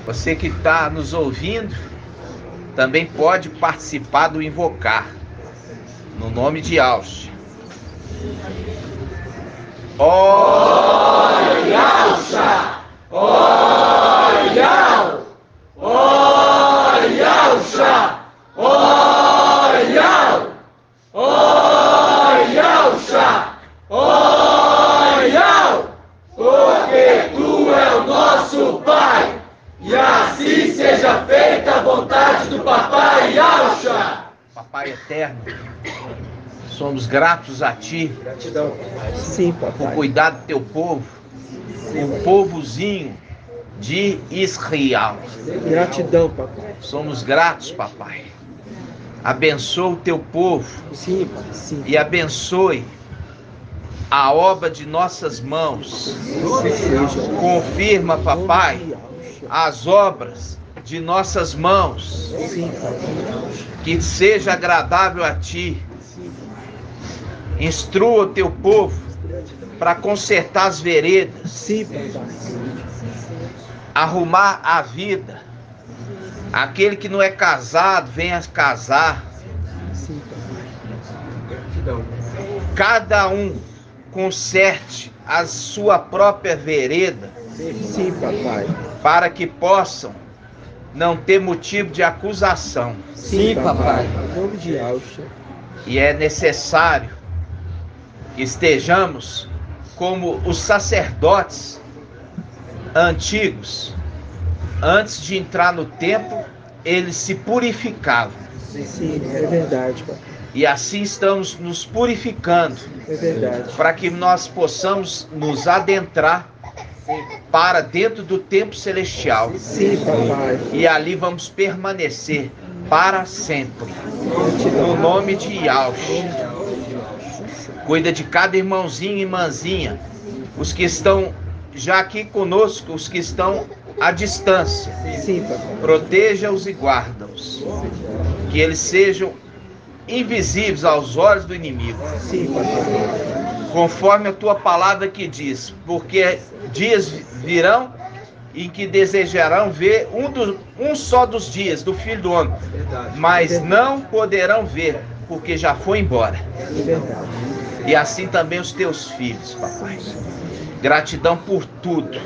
Você que está nos ouvindo também pode participar do invocar, no nome de Yahshua. Ó Yahshua! Ó Yahshua! Ó Yahshua! Ó Yahshua! Ó Yahshua! Ó Yahshua! Porque Tu é o nosso Pai, e assim seja feita a vontade do Papai Yahshua. Papai eterno, somos gratos a Ti. Gratidão. Sim, por papai. cuidar do Teu povo, o povozinho de Israel. Gratidão, papai. Somos gratos, papai. Abençoa o Teu povo. Sim, pai. Sim. E abençoe a obra de nossas mãos. Confirma, papai, as obras de nossas mãos. Sim, papai. Que seja agradável a Ti. Instrua o Teu povo para consertar as veredas. Sim, papai. Arrumar a vida. Aquele que não é casado, venha casar. Sim, papai. Gratidão. Cada um conserte a sua própria vereda, Sim, papai. para que possam não ter motivo de acusação. Sim, papai. Em nome de Yahshua. E é necessário que estejamos como os sacerdotes antigos. Antes de entrar no templo, eles se purificavam. Sim, é verdade, papai. E assim estamos nos purificando, É verdade. para que nós possamos nos adentrar para dentro do templo celestial. Sim, papai. E ali vamos permanecer para sempre. Gratidão. No nome de Yahshua. Cuida de cada irmãozinho e irmãzinha. Os que estão já aqui conosco, os que estão à distância. Sim, papai. Proteja-os e guarda-os. Que eles sejam invisíveis aos olhos do inimigo. Sim, papai. Conforme a tua palavra que diz, porque dias virão em que desejarão ver um só dos dias do Filho do Homem, mas não poderão ver, porque já foi embora. É verdade. E assim também os teus filhos, papai. Gratidão por tudo.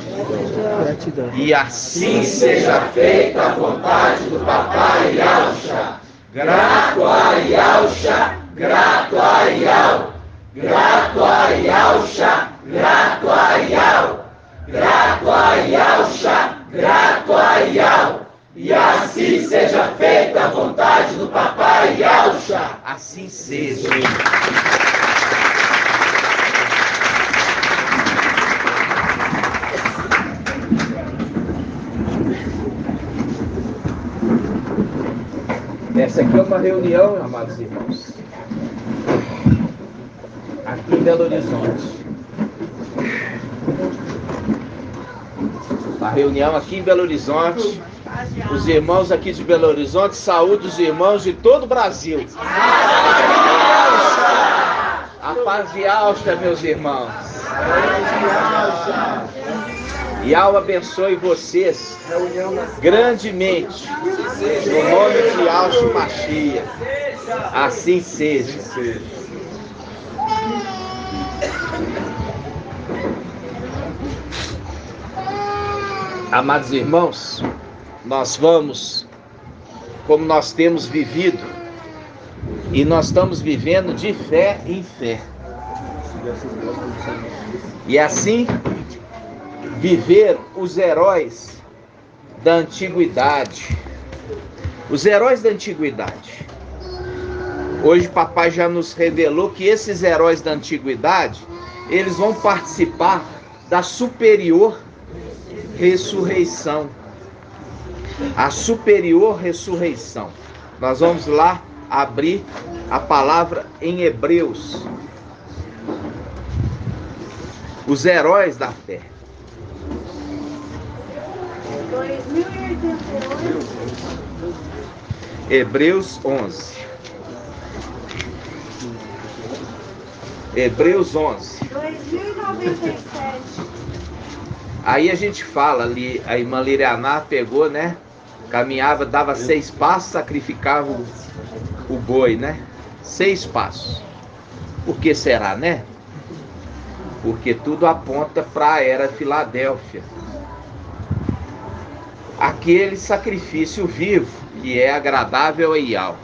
Gratidão. E assim Assim seja feita a vontade do Papai Yahshua. Grato a Yahshua, grato a Yahweh. Grato a Yahshua, grato a Yahweh. Grato a Yahshua, grato a Yahweh. E assim seja feita a vontade do Papai Yahshua. assim seja. Essa aqui é uma reunião, amados irmãos, aqui em Belo Horizonte. A reunião aqui em Belo Horizonte. Os irmãos aqui de Belo Horizonte, saúde os irmãos de todo o Brasil. A paz de Yahshua, meus irmãos. Yahweh abençoe vocês grandemente. No nome de Yahshua Mashiach. Assim seja. Amados irmãos, nós vamos, como nós temos vivido, e nós estamos vivendo de fé em fé. E assim, viver os heróis da antiguidade. Os heróis da antiguidade. Hoje papai já nos revelou que esses heróis da antiguidade, eles vão participar da superior ressurreição. A superior ressurreição. Nós vamos lá abrir a palavra em Hebreus. Os heróis da fé. 2088. Hebreus 11. Hebreus 11. 2097. Aí a gente fala ali, a irmã Lirianá pegou, né? Caminhava, dava 6 passos, sacrificava o boi, né? 6 passos. Por que será, né? Porque tudo aponta para a era Filadélfia. Aquele sacrifício vivo que é agradável a Iau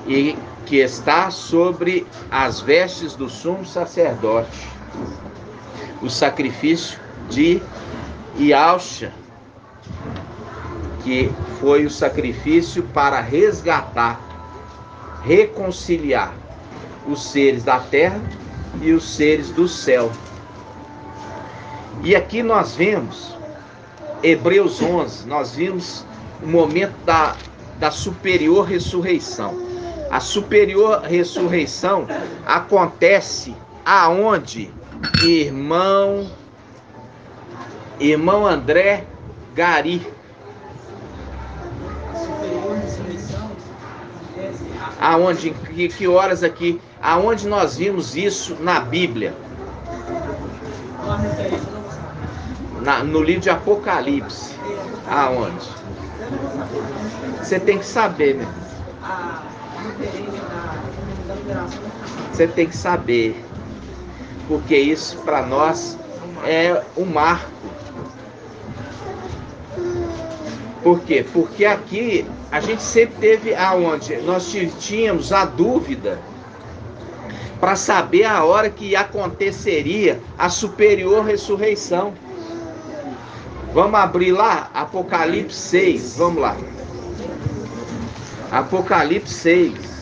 e que está sobre as vestes do sumo sacerdote. O sacrifício de Iausha, que foi o sacrifício para resgatar, reconciliar os seres da terra e os seres do céu. E aqui nós vemos, Hebreus 11, nós vimos o momento da superior ressurreição. A superior ressurreição acontece aonde? Irmão André Gari. Aonde? Que horas aqui? Aonde nós vimos isso na Bíblia? No livro de Apocalipse. Aonde? Você tem que saber, né? Você tem que saber. Porque isso para nós é um marco. Por quê? Porque aqui a gente sempre teve aonde? Nós tínhamos a dúvida para saber a hora que aconteceria a superior ressurreição. Vamos abrir lá, Apocalipse 6, vamos lá. Apocalipse 6.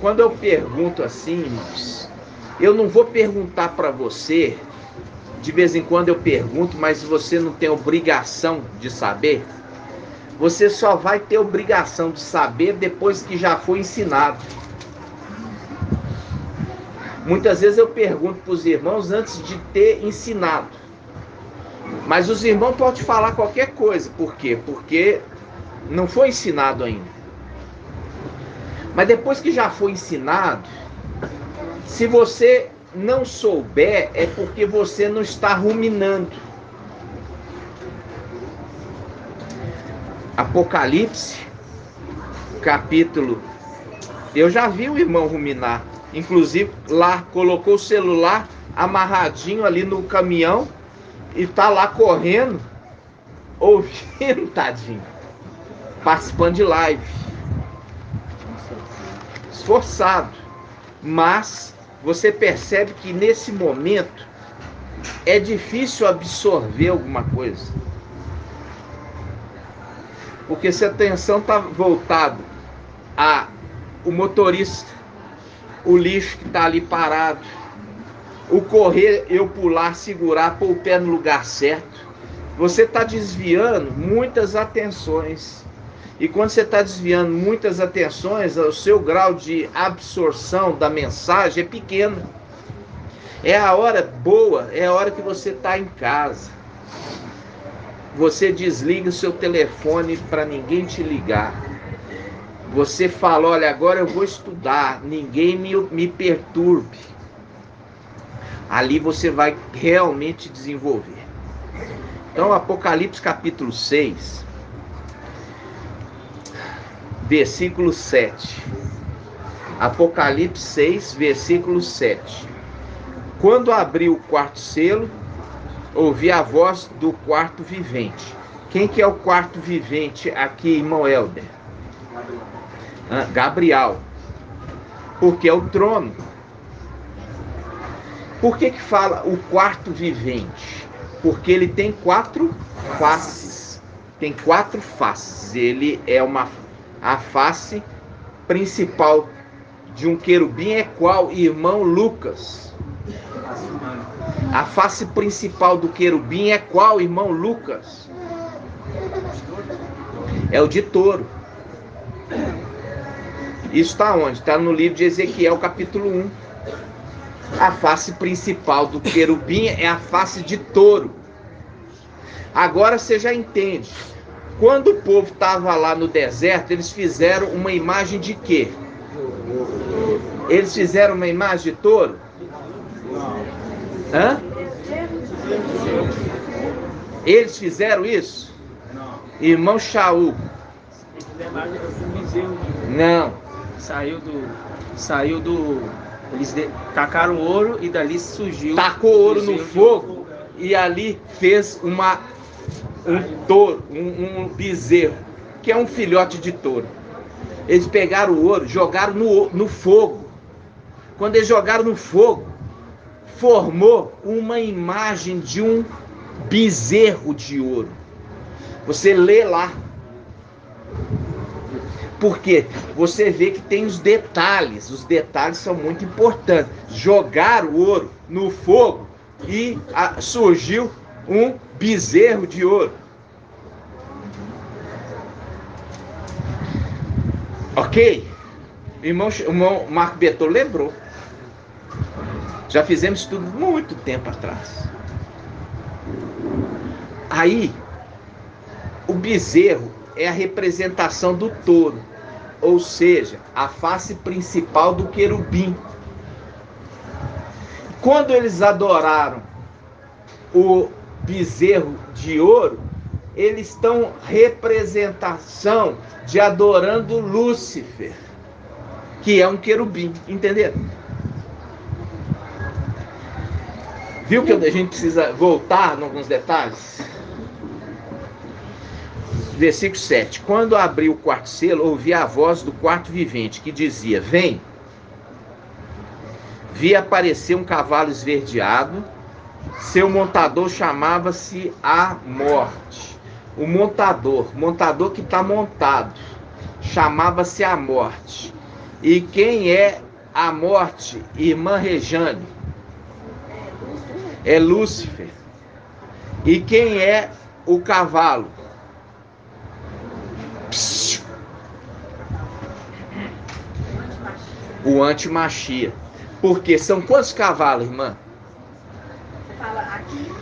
Quando eu pergunto assim, irmãos, eu não vou perguntar para você, de vez em quando eu pergunto, mas você não tem obrigação de saber. Você só vai ter obrigação de saber depois que já foi ensinado. Muitas vezes eu pergunto para os irmãos antes de ter ensinado. Mas os irmãos podem falar qualquer coisa. Por quê? Porque não foi ensinado ainda. Mas depois que já foi ensinado, se você não souber, é porque você não está ruminando. Apocalipse, capítulo... Eu já vi o irmão ruminar. Inclusive, lá, colocou o celular amarradinho ali no caminhão e tá lá correndo, ouvindo, tadinho, participando de live. Esforçado. Mas você percebe que nesse momento é difícil absorver alguma coisa. Porque se a atenção está voltada a o motorista, o lixo que está ali parado, o correr, eu pular, segurar, pôr o pé no lugar certo, você está desviando muitas atenções. E quando você está desviando muitas atenções, o seu grau de absorção da mensagem é pequeno. É a hora boa, é a hora que você está em casa. Você desliga o seu telefone para ninguém te ligar. Você fala, olha, agora eu vou estudar, ninguém me perturbe. Ali você vai realmente desenvolver. Então, Apocalipse capítulo 6, versículo 7. Apocalipse 6, versículo 7. Quando abriu o quarto selo, ouvi a voz do quarto vivente. Quem que é o quarto vivente aqui, irmão Helder? Gabriel. Porque é o trono. Por que fala o quarto vivente? Porque ele tem 4 faces. Tem 4 faces. Ele é a face principal de um querubim é qual, irmão Lucas? A face principal do querubim é qual, irmão Lucas? É o de touro. Isso está onde? Está no livro de Ezequiel, capítulo 1. A face principal do querubim é a face de touro. Agora você já entende. Quando o povo estava lá no deserto, eles fizeram uma imagem de quê? Eles fizeram uma imagem de touro? Hã? Eles fizeram isso? Irmão Shaul. Não. Saiu do. Eles tacaram ouro e dali surgiu. Tacou ouro no fogo e ali fez um touro, um bezerro, que é um filhote de touro. Eles pegaram o ouro, jogaram no fogo. Quando eles jogaram no fogo, formou uma imagem de um bezerro de ouro. Você lê lá. Porque você vê que tem os detalhes são muito importantes. Jogaram o ouro no fogo e surgiu um bezerro de ouro. Ok? O irmão Marco Betor lembrou. Já fizemos isso tudo muito tempo atrás. Aí, o bezerro é a representação do touro, ou seja, a face principal do querubim. Quando eles adoraram o bezerro de ouro, eles estão representação de adorando Lúcifer, que é um querubim, entenderam? Viu que a gente precisa voltar em alguns detalhes? Versículo 7. Quando abri o quarto selo, ouvi a voz do quarto vivente, que dizia: vem. Vi aparecer um cavalo esverdeado, seu montador chamava-se a Morte. O montador que está montado, chamava-se a Morte. E quem é a Morte, irmã Rejane? É Lúcifer. E quem é o cavalo? O antimachia. Porque são quantos cavalos, irmã? Fala aqui.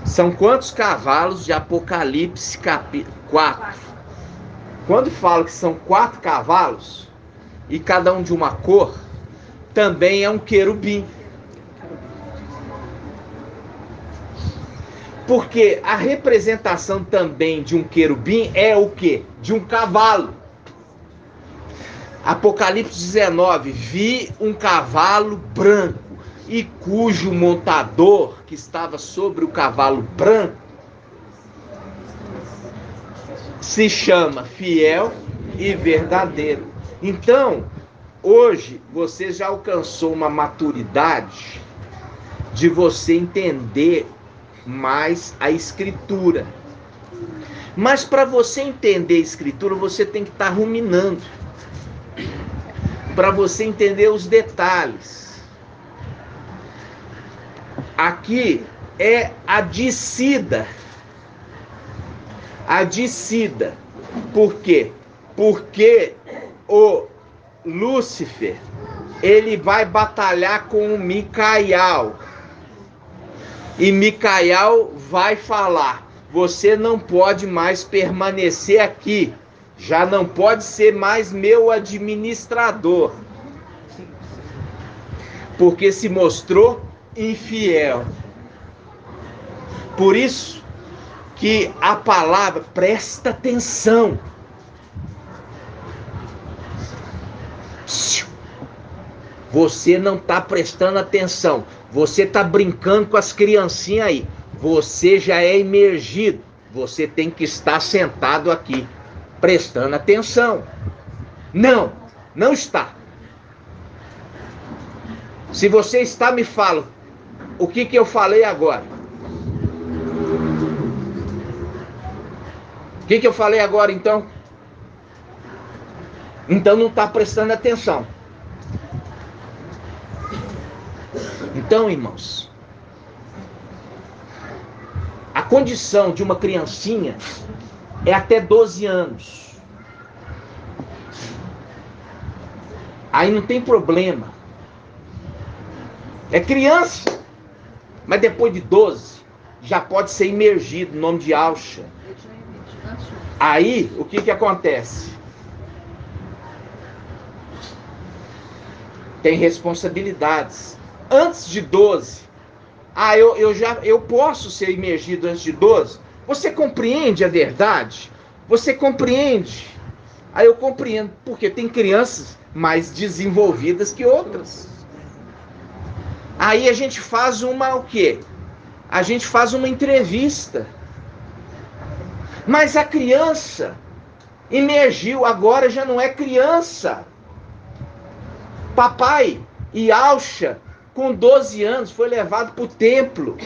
São quantos cavalos de Apocalipse capítulo 4? Quando fala que são 4 cavalos, e cada um de uma cor, também é um querubim. Porque a representação também de um querubim é o quê? De um cavalo. Apocalipse 19, vi um cavalo branco, e cujo montador, que estava sobre o cavalo branco, se chama Fiel e Verdadeiro. Então, hoje, você já alcançou uma maturidade de você entender mais a Escritura. Mas para você entender a Escritura, você tem que estar ruminando. Para você entender os detalhes. Aqui é a descida. A descida. Por quê? Porque o Lúcifer, ele vai batalhar com o Micael. E Micael vai falar: você não pode mais permanecer aqui. Já não pode ser mais meu administrador. Porque se mostrou infiel. Por isso que a palavra, presta atenção. Você não está prestando atenção. Você está brincando com as criancinhas aí. Você já é imergido. Você tem que estar sentado aqui, prestando atenção. Não, não está. Se você está, me fala. O que eu falei agora? O que eu falei agora, então? Então não está prestando atenção. Então, irmãos, a condição de uma criancinha é até 12 anos. Aí não tem problema. É criança. Mas depois de 12, já pode ser imergido, no nome de Alcha. Aí, o que acontece? tem responsabilidades. Antes de 12, eu posso ser imergido antes de 12? Você compreende a verdade? Você compreende? Aí eu compreendo, porque tem crianças mais desenvolvidas que outras. Aí a gente faz o quê? A gente faz uma entrevista. Mas a criança imergiu, agora já não é criança. Papai Yalcha, com 12 anos, foi levado para o templo.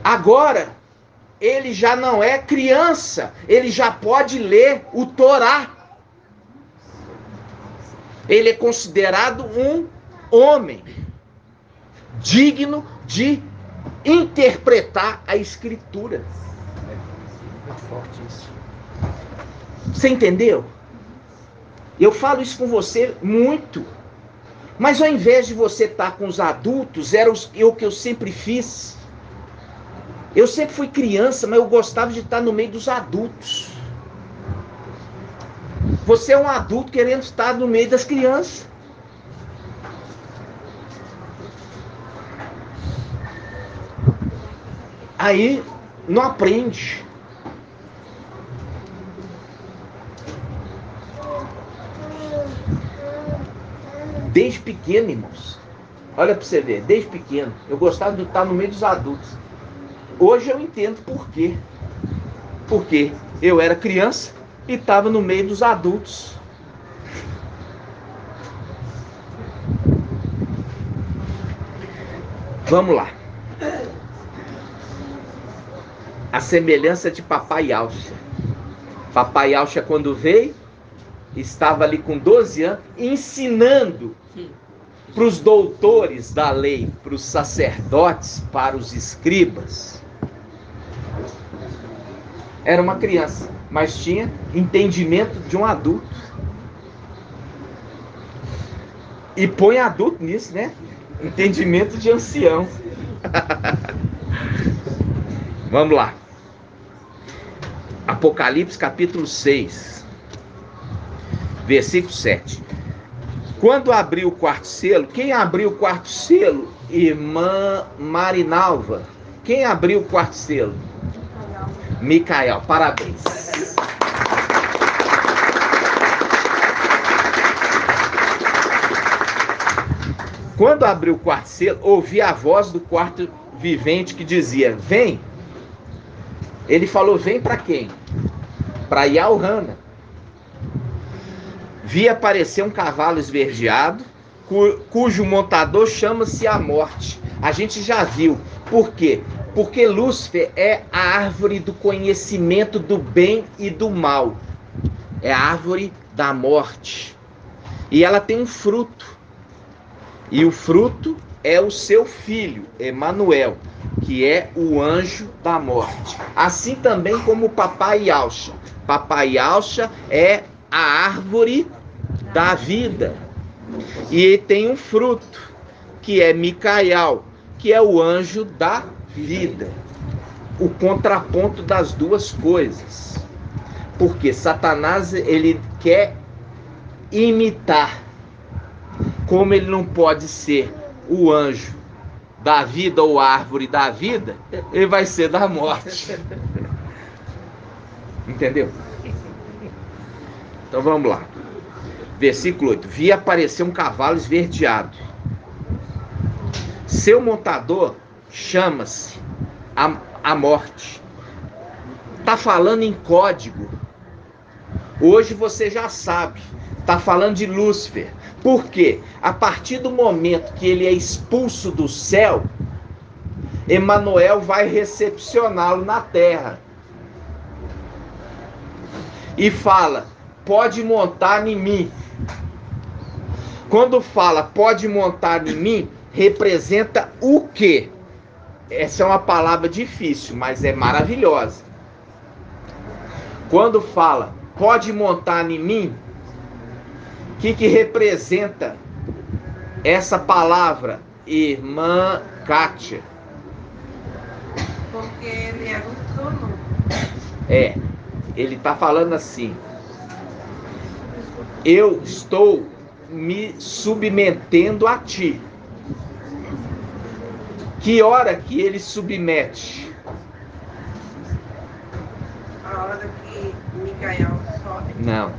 Agora, ele já não é criança. Ele já pode ler o Torá. Ele é considerado um homem digno de interpretar a Escritura. Muito forte isso. Você entendeu? Eu falo isso com você muito. Mas ao invés de você estar com os adultos, era o que eu sempre fiz. Eu sempre fui criança, mas eu gostava de estar no meio dos adultos. Você é um adulto querendo estar no meio das crianças. Aí não aprende. Desde pequeno, irmãos. Olha para você ver, desde pequeno. Eu gostava de estar no meio dos adultos. Hoje eu entendo por quê. Porque eu era criança e estava no meio dos adultos. Vamos lá. A semelhança de Papai Yalcha. Papai Yalcha, quando veio, estava ali com 12 anos, ensinando para os doutores da lei, para os sacerdotes, para os escribas. Era uma criança, mas tinha entendimento de um adulto. E põe adulto nisso, né? Entendimento de ancião. Vamos lá. Apocalipse capítulo 6, versículo 7. Quando abriu o quarto selo, quem abriu o quarto selo? Irmã Marinalva. Quem abriu o quarto selo? Micael. Parabéns. Quando abriu o quarto selo, ouvi a voz do quarto vivente que dizia: vem. Ele falou: vem para quem? Para Yalhana. Vi aparecer um cavalo esverdeado, cujo montador chama-se a morte. A gente já viu. Por quê? Porque Lúcifer é a árvore do conhecimento do bem e do mal. É a árvore da morte. E ela tem um fruto. E o fruto é o seu filho, Emanuel, que é o anjo da morte. Assim também como o Papai Yalcha. Papai Yalcha é a árvore da vida. E tem um fruto, que é Micael, que é o anjo da vida. O contraponto das duas coisas. Porque Satanás, ele quer imitar. Como ele não pode ser o anjo da vida ou a árvore da vida, ele vai ser da morte. Entendeu? Então vamos lá. Versículo 8. Vi aparecer um cavalo esverdeado. Seu montador chama-se a morte. Está falando em código. Hoje você já sabe. Está falando de Lúcifer. Por quê? A partir do momento que ele é expulso do céu, Emanuel vai recepcioná-lo na terra. E fala: pode montar em mim. Quando fala pode montar em mim, representa o quê? Essa é uma palavra difícil, mas é maravilhosa. Quando fala pode montar em mim, o que representa essa palavra, irmã Kátia? Porque ele é o trono. Ele está falando assim: eu estou me submetendo a ti. Que hora que ele submete? A hora que Micael sobe. Não.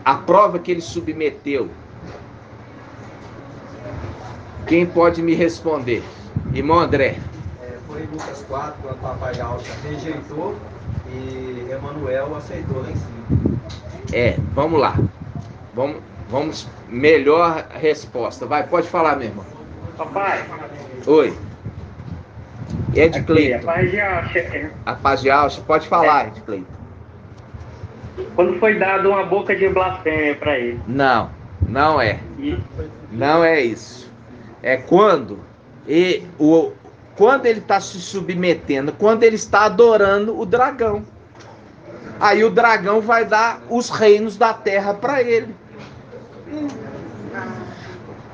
A prova que ele submeteu. Quem pode me responder? Irmão André. Foi em Lucas 4, quando o papai Alcha rejeitou e Emanuel aceitou lá em cima. Vamos lá. Vamos melhor resposta. Vai, pode falar, meu irmão. Papai. Oi. Ed Aqui, Cleiton. a paz de Alcha, pode falar, Ed Cleiton. Quando foi dado uma boca de blasfêmia para ele. Não é. Não é isso. É quando ele está se submetendo, quando ele está adorando o dragão. Aí o dragão vai dar os reinos da terra para ele.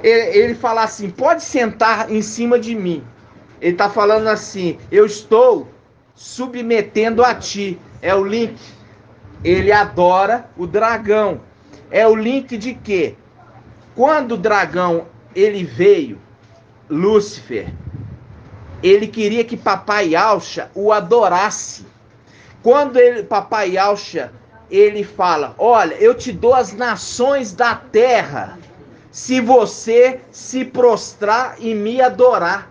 Ele fala assim, pode sentar em cima de mim. Ele está falando assim, eu estou submetendo a ti. É o link. Ele adora o dragão. É o link de quê? Quando o dragão ele veio, Lúcifer, ele queria que Papai Alcha o adorasse. Quando Papai Alcha, ele fala, olha, eu te dou as nações da terra, se você se prostrar e me adorar.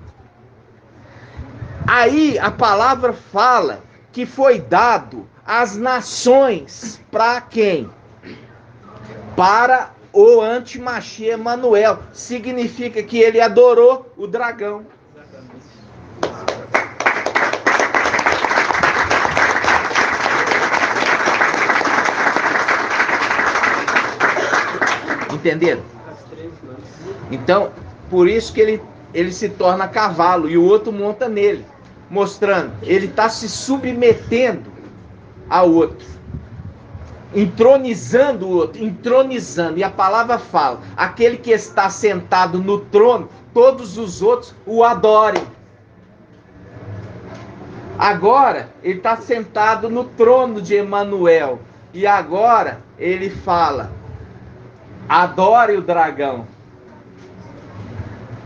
Aí a palavra fala que foi dado as nações para quem? Para o antimachia Emanuel. Significa que ele adorou o dragão. Entenderam? Então, por isso que ele se torna cavalo e o outro monta nele, mostrando, ele está se submetendo ao outro, entronizando o outro, entronizando. E a palavra fala, aquele que está sentado no trono, todos os outros o adorem. Agora, ele está sentado no trono de Emanuel. E agora, ele fala, adore o dragão.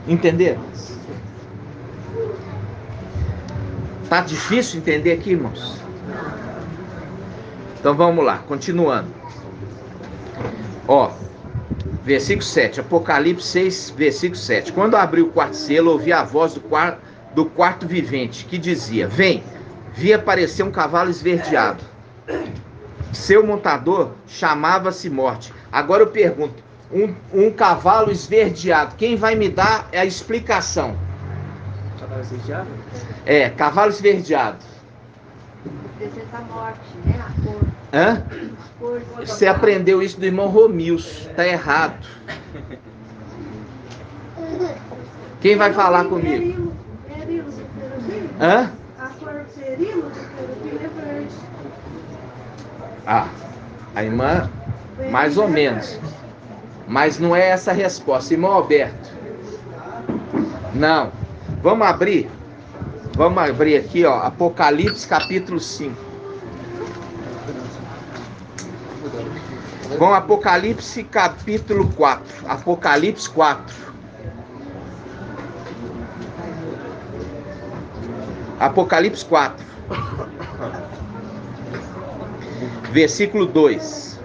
Entenderam? Tá difícil entender aqui, irmãos? Então vamos lá, continuando. Ó, versículo 7, Apocalipse 6, versículo 7. Quando abriu o quarto selo, ouvi a voz do quarto vivente, que dizia, vem, vi aparecer um cavalo esverdeado. Seu montador chamava-se Morte. Agora eu pergunto, um cavalo esverdeado, quem vai me dar a explicação? Cavalo esverdeado? Cavalo esverdeado. Representa a morte, né? A cor. Hã? A cor do Você aprendeu isso do irmão Romilson. Tá errado. Quem vai falar comigo? Hã? A cor serilo do querubim é verde. A irmã, mais ou menos. Mas não é essa a resposta. Irmão Alberto. Não. Vamos abrir? Vamos abrir aqui, ó. Apocalipse capítulo 5. Vamos Apocalipse capítulo 4. Apocalipse 4. Apocalipse 4. Versículo 2.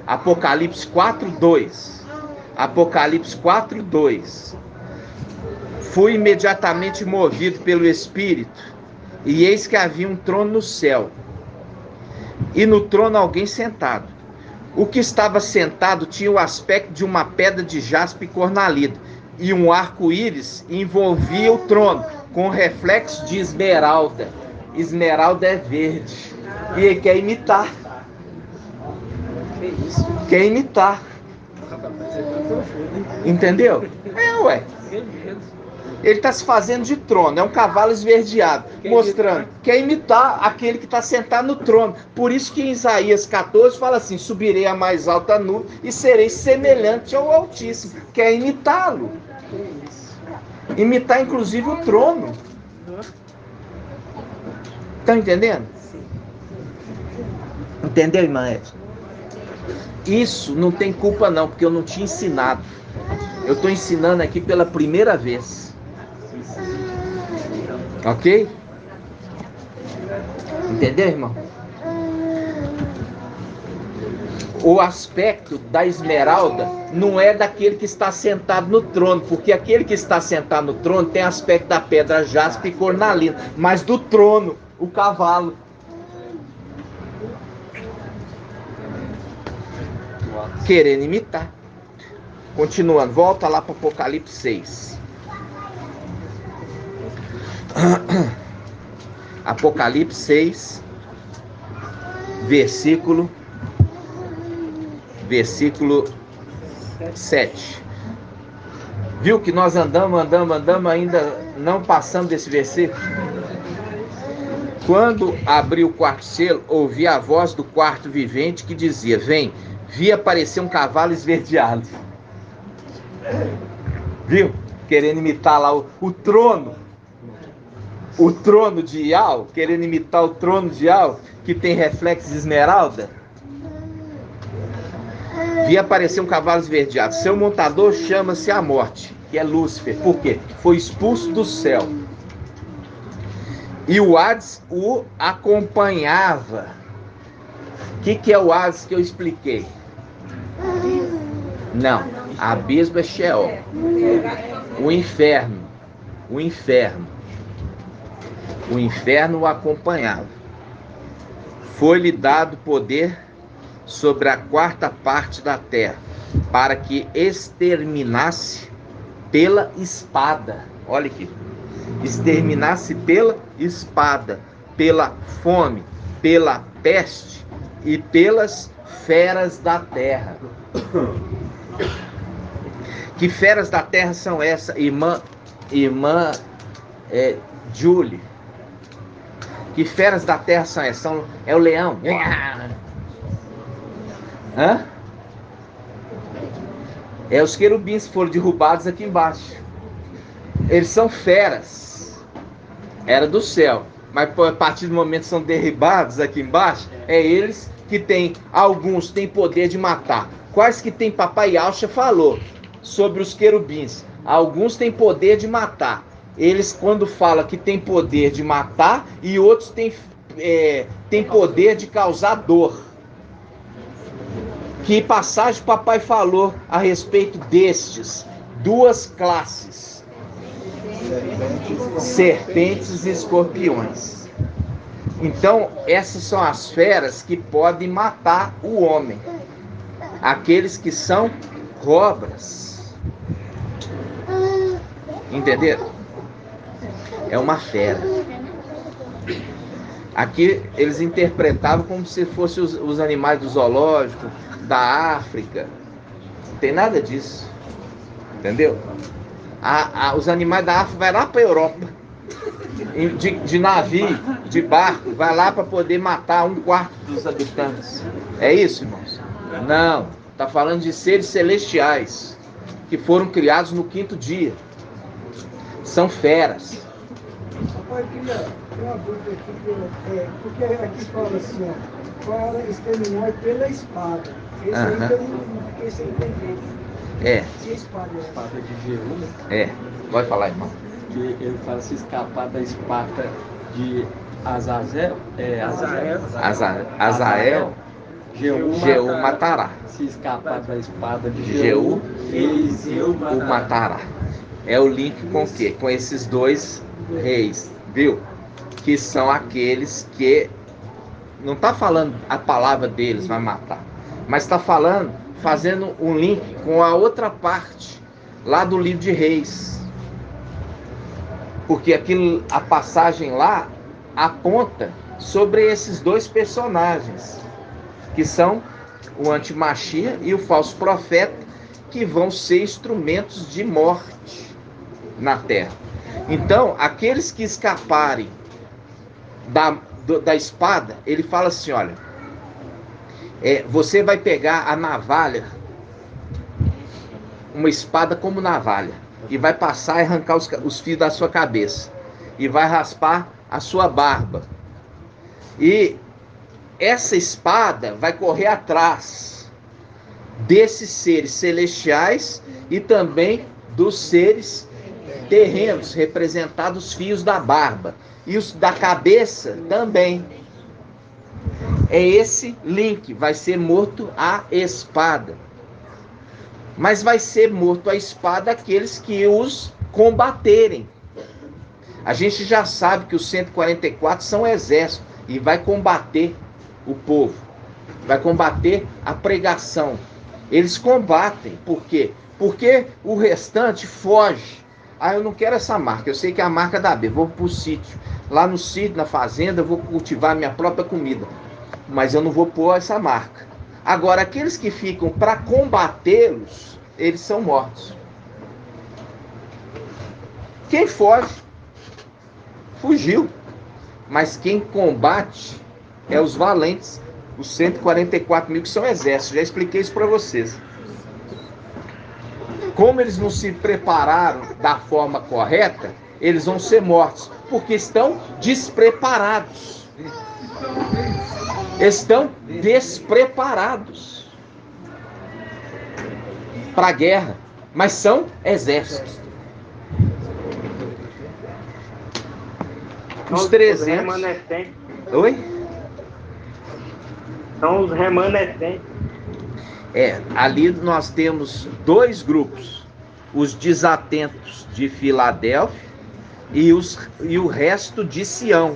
Apocalipse 4, 2. Apocalipse 4, 2. Fui imediatamente movido pelo Espírito, e eis que havia um trono no céu, e no trono alguém sentado. O que estava sentado tinha o aspecto de uma pedra de jaspe cornalida, e um arco-íris envolvia o trono, com reflexo de esmeralda. Esmeralda é verde, e ele quer imitar. Quer imitar. Entendeu? Ué. Ele está se fazendo de trono, é um cavalo esverdeado, mostrando, quer imitar aquele que está sentado no trono. Por isso que em Isaías 14 fala assim, subirei à mais alta nuvem e serei semelhante ao Altíssimo. Quer imitá-lo. Imitar inclusive o trono. Estão entendendo? Entendeu, irmã Edson? Isso não tem culpa não, porque eu não tinha ensinado. Eu estou ensinando aqui pela primeira vez. Ok? Entendeu, irmão? O aspecto da esmeralda não é daquele que está sentado no trono, porque aquele que está sentado no trono tem aspecto da pedra jaspe e cornalina, mas do trono, o cavalo. Querendo imitar. Continuando, volta lá para Apocalipse 6. Apocalipse 6, versículo 7. Viu que nós andamos, ainda não passamos desse versículo? Quando abri o quarto selo, ouvi a voz do quarto vivente que dizia: vem. Vi aparecer um cavalo esverdeado. Viu? Querendo imitar lá o trono. O trono de Ial. Querendo imitar o trono de Ial, que tem reflexo de esmeralda. Vi aparecer um cavalo esverdeado. Seu montador chama-se a morte, que é Lúcifer. Por quê? Foi expulso do céu. E o Hades o acompanhava. O que é o Hades que eu expliquei? Não, abismo é Sheol. O inferno. O inferno o acompanhava. Foi-lhe dado poder sobre a quarta parte da terra, para que exterminasse pela espada. Olha aqui. Exterminasse pela espada, pela fome, pela peste e pelas feras da terra. Que feras da terra são essas, irmã Julie? Que feras da terra são essas? É o leão. Hã? É os querubins que foram derrubados aqui embaixo. Eles são feras. Era do céu. Mas a partir do momento que são derribados aqui embaixo, é eles que têm, alguns têm poder de matar. Quais que tem? Papai Alcha falou sobre os querubins. Alguns têm poder de matar. Eles, quando falam que tem poder de matar, e outros têm poder de causar dor. Que passagem papai falou a respeito destes? Duas classes: serpentes e escorpiões. Então, essas são as feras que podem matar o homem. Aqueles que são cobras. Entenderam? É uma fera. Aqui eles interpretavam como se fossem os animais do zoológico, da África. Não tem nada disso. Entendeu? Os animais da África vai lá para a Europa. De navio, de barco, vai lá para poder matar 1/4 dos habitantes. É isso, irmãos? Não. Está falando de seres celestiais que foram criados no 5º dia. São feras. Papai, queria ter uma dúvida aqui, porque aqui fala assim, ó, para exterminar pela espada. Esse aí que eu não fiquei sem entender. Que espada é? Espada de Jeú, né? Vai falar, irmão. Que ele fala se escapar da espada de Azazel, Azael, Jeú matará. Se escapar da espada de Jeú, Eliseu o matará. É o link com o quê? Com esses dois reis, viu? Que são aqueles que não está falando a palavra deles vai matar, mas está falando, fazendo um link com a outra parte lá do livro de Reis, porque a passagem lá aponta sobre esses dois personagens, que são o antimachia e o falso profeta, que vão ser instrumentos de morte na terra. Então, aqueles que escaparem da espada, ele fala assim, olha, você vai pegar a navalha, uma espada como navalha, e vai passar e arrancar os fios da sua cabeça, e vai raspar a sua barba, e essa espada vai correr atrás desses seres celestiais e também dos seres terrenos, representados fios da barba. E os da cabeça também. É esse link, vai ser morto a espada. Mas vai ser morto a espada aqueles que os combaterem. A gente já sabe que os 144 são exército e vai combater o povo. Vai combater a pregação. Eles combatem. Por quê? Porque o restante foge. Ah, eu não quero essa marca. Eu sei que é a marca da B. Vou para o sítio. Lá no sítio, na fazenda, eu vou cultivar minha própria comida. Mas eu não vou pôr essa marca. Agora, aqueles que ficam para combatê-los, eles são mortos. Quem foge, fugiu. Mas quem combate é os valentes, os 144 mil que são exércitos. Já expliquei isso para vocês. Como eles não se prepararam da forma correta, eles vão ser mortos, porque estão despreparados. Estão despreparados para a guerra, mas são exércitos. Os 300... remanescentes. Oi? São os remanescentes. Ali nós temos dois grupos. Os desatentos de Filadélfia e o resto de Sião.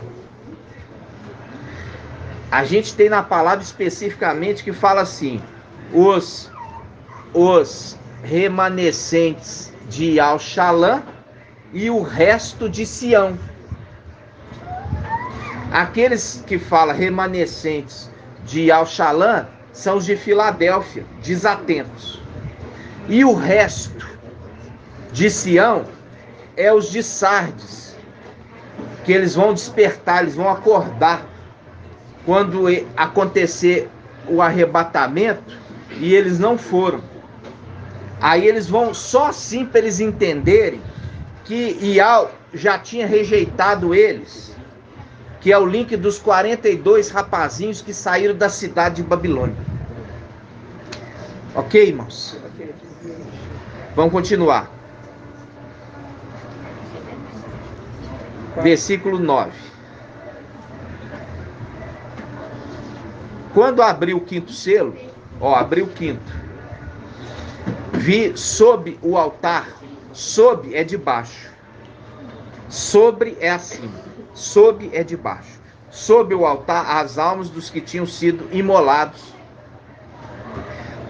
A gente tem na palavra especificamente que fala assim: os remanescentes de Al-Shalã e o resto de Sião. Aqueles que falam remanescentes de Al-Shalã são os de Filadélfia, desatentos. E o resto de Sião é os de Sardes, que eles vão despertar, eles vão acordar quando acontecer o arrebatamento, e eles não foram. Aí eles vão, só assim para eles entenderem que Ial já tinha rejeitado eles, que é o link dos 42 rapazinhos que saíram da cidade de Babilônia. Ok, irmãos? Vamos continuar. Versículo 9. Quando abriu o quinto selo, abriu o quinto, vi sob o altar, sob é de baixo, sobre é acima, sob é de baixo, sob o altar as almas dos que tinham sido imolados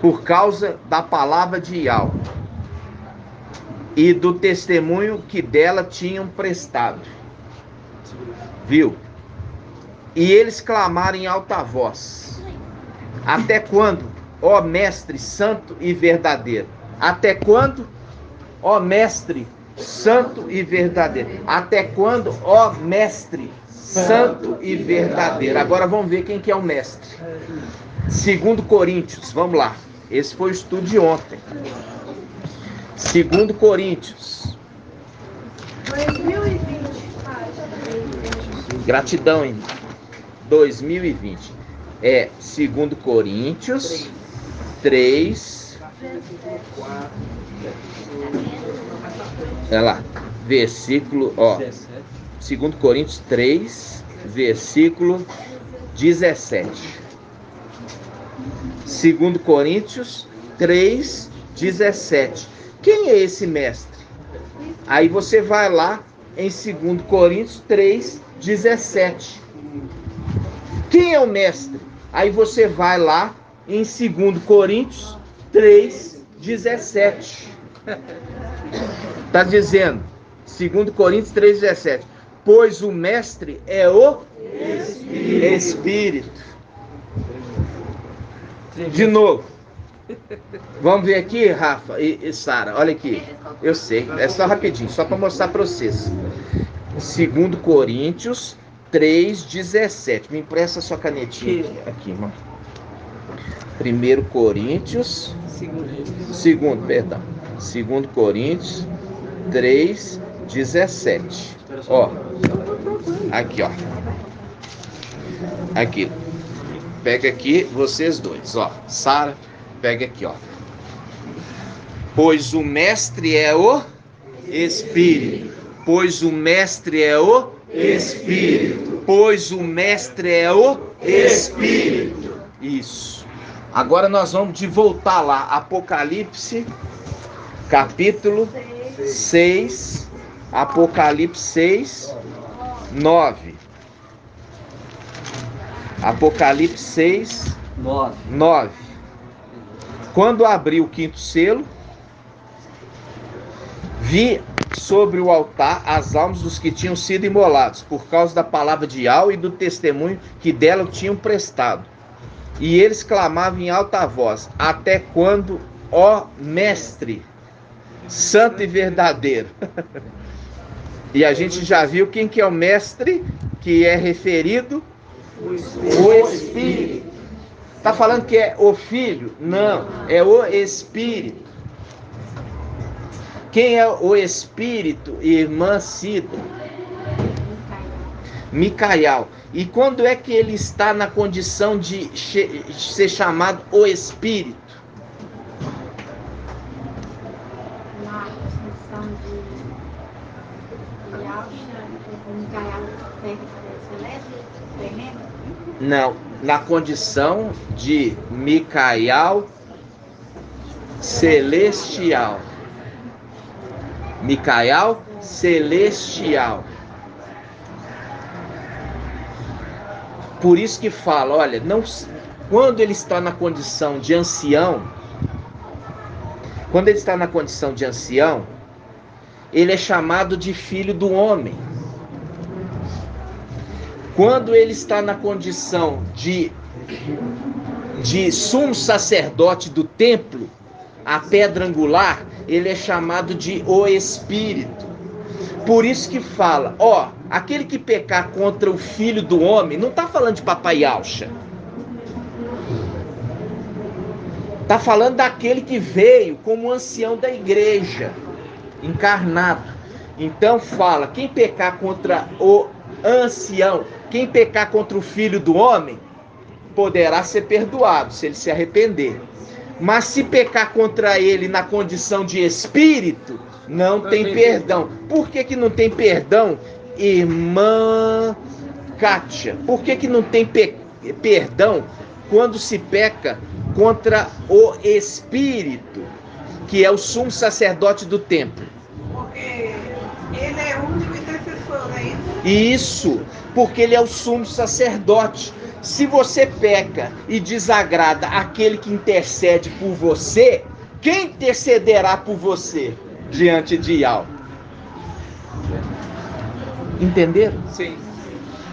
por causa da palavra de Ial e do testemunho que dela tinham prestado. Viu? E eles clamaram em alta voz: até quando, ó Mestre santo e verdadeiro? Até quando, ó Mestre santo e verdadeiro? Até quando, ó Mestre santo e verdadeiro? Agora vamos ver quem que é o Mestre. 2 Coríntios, vamos lá. Esse foi o estudo de ontem. 2 Coríntios. 2020. Gratidão, hein? 2020. 2 Coríntios 3. Olha lá. Versículo, 2 Coríntios 3, versículo 17. 2 Coríntios 3, 17. Quem é esse mestre? Aí você vai lá em 2 Coríntios 3, 17. Quem é o mestre? Aí você vai lá em 2 Coríntios 3, 17. Está dizendo, 2 Coríntios 3, 17. Pois o mestre é o Espírito. De novo. Vamos ver aqui, Rafa e Sara. Olha aqui. Eu sei. É só rapidinho. Só para mostrar para vocês. 2 Coríntios 3, 17. Me empresta sua canetinha aqui, irmão. 1 Coríntios. 2 Coríntios 3, 17. Aqui, Aqui. Pega aqui, vocês dois, Sara, pega aqui, Pois o mestre é o Espírito. Pois o mestre é o Espírito. Pois o mestre é o Espírito. Isso. Agora nós vamos de voltar lá. Apocalipse, capítulo 6. Apocalipse 6, 9. Apocalipse 6, 9. Quando abri o quinto selo, vi sobre o altar as almas dos que tinham sido imolados, por causa da palavra de Al e do testemunho que dela tinham prestado. E eles clamavam em alta voz: até quando, ó Mestre, santo e verdadeiro? E a gente já viu quem que é o Mestre, que é referido? O Espírito. Está falando que é o Filho? Não, é o Espírito. Quem é o Espírito, irmã Cida? Micael. E quando é que ele está na condição de ser chamado o Espírito? Na condição de Alcha, Micael celeste, terreno? Não, na condição de Micael celestial. Micael celestial. Por isso que fala, olha, não, quando ele está na condição de ancião, ele é chamado de filho do homem. Quando ele está na condição de sumo sacerdote do templo, a pedra angular, ele é chamado de o Espírito. Por isso que fala, ó, aquele que pecar contra o filho do homem, não está falando de papai Alcha. Está falando daquele que veio como ancião da igreja, encarnado. Então fala, quem pecar contra o ancião, quem pecar contra o filho do homem, poderá ser perdoado, se ele se arrepender. Mas se pecar contra ele na condição de espírito, não tem perdão. Por que que não tem perdão, irmã Kátia? Por que que não tem perdão quando se peca contra o espírito, que é o sumo sacerdote do templo? Porque ele é o único intercessor, não é isso? Isso, porque ele é o sumo sacerdote. Se você peca e desagrada aquele que intercede por você, quem intercederá por você diante de Yahweh? Entenderam? Sim.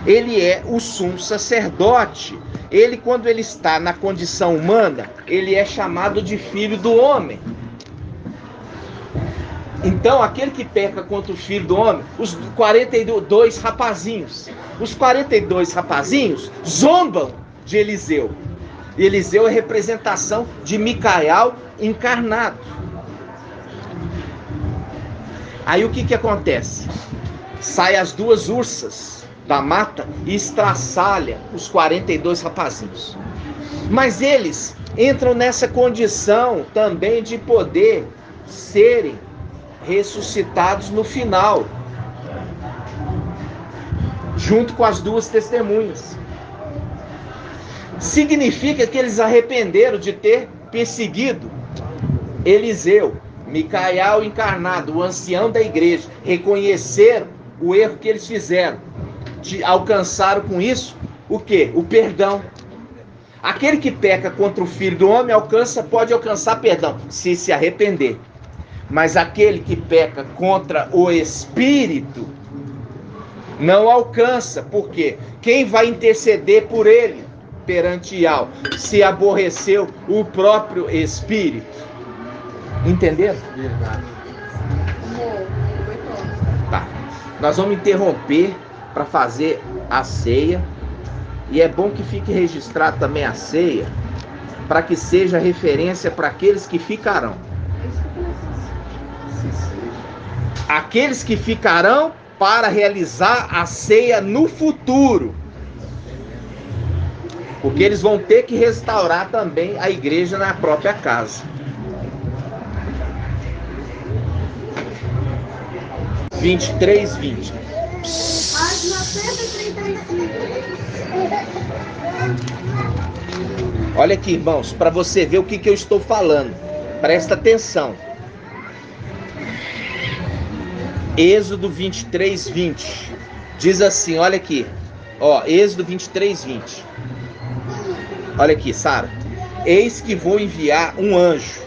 Ele é o sumo sacerdote. Ele, quando ele está na condição humana, ele é chamado de filho do homem. Então, aquele que peca contra o filho do homem, os 42 rapazinhos, zombam de Eliseu. Eliseu é representação de Micael encarnado. Aí o que acontece? Sai as duas ursas da mata e estraçalha os 42 rapazinhos. Mas eles entram nessa condição também de poder serem ressuscitados no final, junto com as duas testemunhas. Significa que eles arrependeram de ter perseguido Eliseu, Micael encarnado, o ancião da igreja. Reconheceram o erro que eles fizeram, alcançaram com isso o quê? O perdão. Aquele que peca contra o filho do homem pode alcançar perdão, se arrepender. Mas aquele que peca contra o Espírito não alcança, porque quem vai interceder por ele perante Yahweh, se aborreceu o próprio Espírito? Entenderam? Verdade. Tá. Nós vamos interromper para fazer a ceia, e é bom que fique registrado também a ceia, para que seja referência para aqueles que ficarão. Aqueles que ficarão para realizar a ceia no futuro. Porque eles vão ter que restaurar também a igreja na própria casa. 23, 20. Página 135. Olha aqui, irmãos, para você ver o que eu estou falando. Presta atenção. Êxodo 23, 20. Diz assim, olha aqui. Ó, Êxodo 23, 20. Olha aqui, Sara. Eis que vou enviar um anjo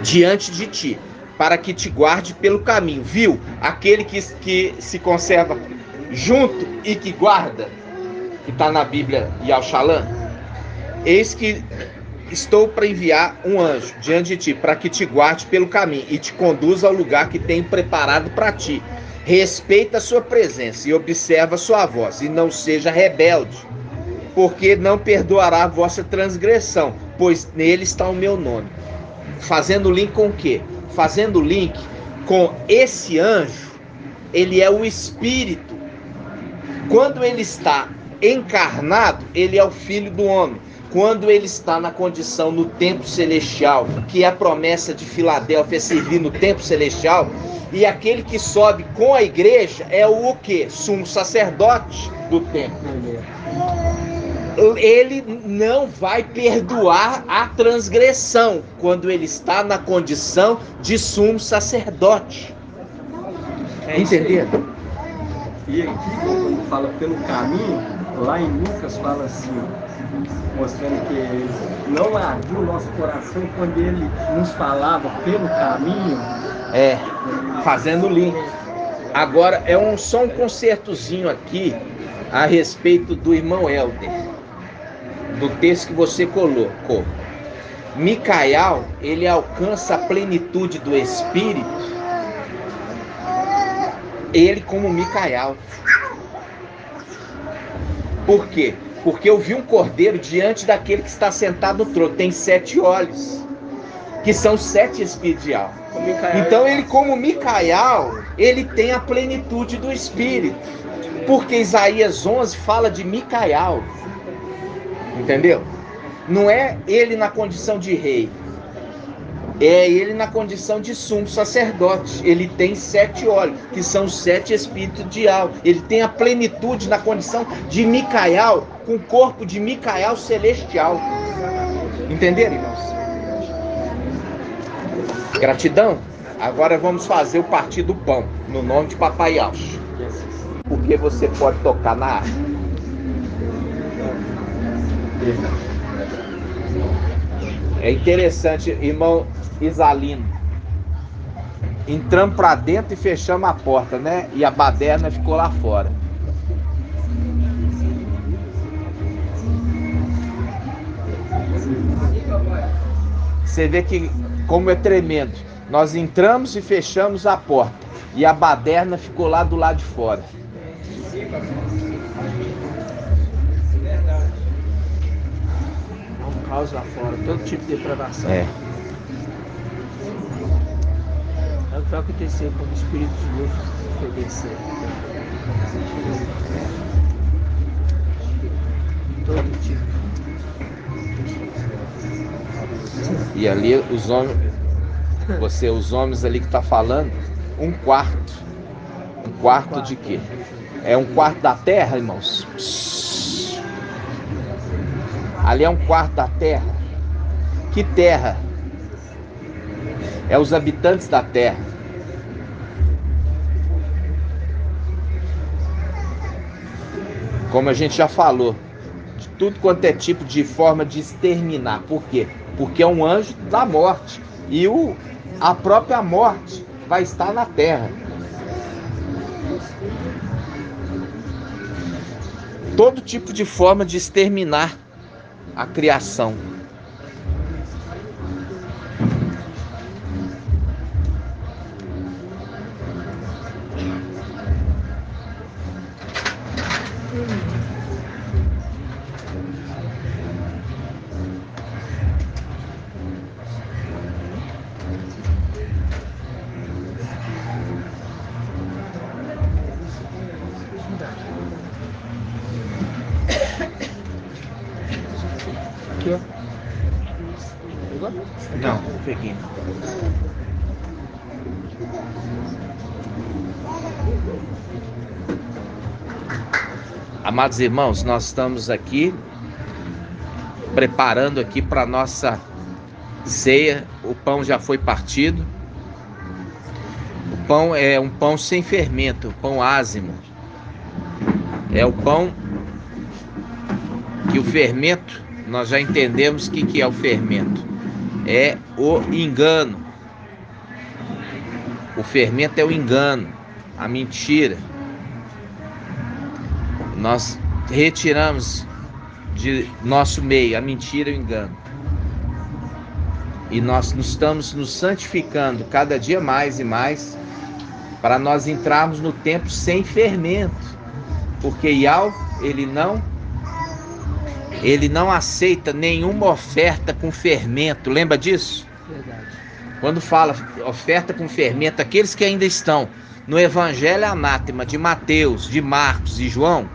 diante de ti, para que te guarde pelo caminho. Viu? Aquele que se conserva junto e que guarda, que está na Bíblia Yahushalã. Eis que estou para enviar um anjo diante de ti, para que te guarde pelo caminho e te conduza ao lugar que tenho preparado para ti. Respeita a sua presença e observa a sua voz, e não seja rebelde, porque não perdoará a vossa transgressão, pois nele está o meu nome. Fazendo link com o quê? Fazendo link com esse anjo. Ele é o Espírito. Quando ele está encarnado, ele é o Filho do Homem. Quando ele está na condição no templo celestial, que é a promessa de Filadélfia, servir no templo celestial, e aquele que sobe com a igreja é o quê? Sumo sacerdote do templo. Ele não vai perdoar a transgressão quando ele está na condição de sumo sacerdote. Entendendo? E aqui, quando fala pelo caminho, lá em Lucas fala assim, mostrando que não ardia o nosso coração quando ele nos falava pelo caminho. Fazendo link. Agora, só um concertozinho aqui a respeito do irmão Helder, do texto que você colocou. Micael, ele alcança a plenitude do Espírito, ele como Micael. Por quê? Porque eu vi um cordeiro diante daquele que está sentado no trono, tem 7 olhos, que são 7 espíritos de alma. Então ele como Micael, ele tem a plenitude do Espírito, porque Isaías 11 fala de Micael, entendeu? Não é ele na condição de rei, é ele na condição de sumo sacerdote. Ele tem 7 olhos, que são 7 espíritos de alma. Ele tem a plenitude na condição de Micael, com o corpo de Micael celestial. Entenderam, irmãos? Gratidão. Agora vamos fazer o partir do pão, no nome de Papai Yahshua. Porque você pode tocar na árvore. É interessante, irmão Isalino. Entramos para dentro e fechamos a porta, né? E a baderna ficou lá fora. Você vê que como é tremendo. Nós entramos e fechamos a porta e a baderna ficou lá do lado de fora. É um caos lá fora, todo tipo de depravação. É o que vai acontecer quando o Espírito de Deus obedecer. Todo tipo. E ali os homens, os homens ali que tá falando, um quarto de quê? É um quarto da terra, irmãos? Ali é um quarto da terra. Que terra? É os habitantes da terra. Como a gente já falou, de tudo quanto é tipo de forma de exterminar. Por quê? Porque é um anjo da morte. E a própria morte vai estar na terra. Todo tipo de forma de exterminar a criação. Aqui, ó. Pegou? Não, peguei. Amados irmãos, nós estamos aqui preparando aqui para nossa ceia. O pão já foi partido. O pão é um pão sem fermento, pão ázimo. É o pão que o fermento, nós já entendemos o que é o fermento. É o engano. O fermento é o engano, a mentira. Nós retiramos de nosso meio a mentira e o engano. E nós estamos nos santificando cada dia mais e mais para nós entrarmos no tempo sem fermento. Porque Yahweh, ele não aceita nenhuma oferta com fermento. Lembra disso? Verdade. Quando fala oferta com fermento, aqueles que ainda estão no Evangelho Anátema de Mateus, de Marcos e João,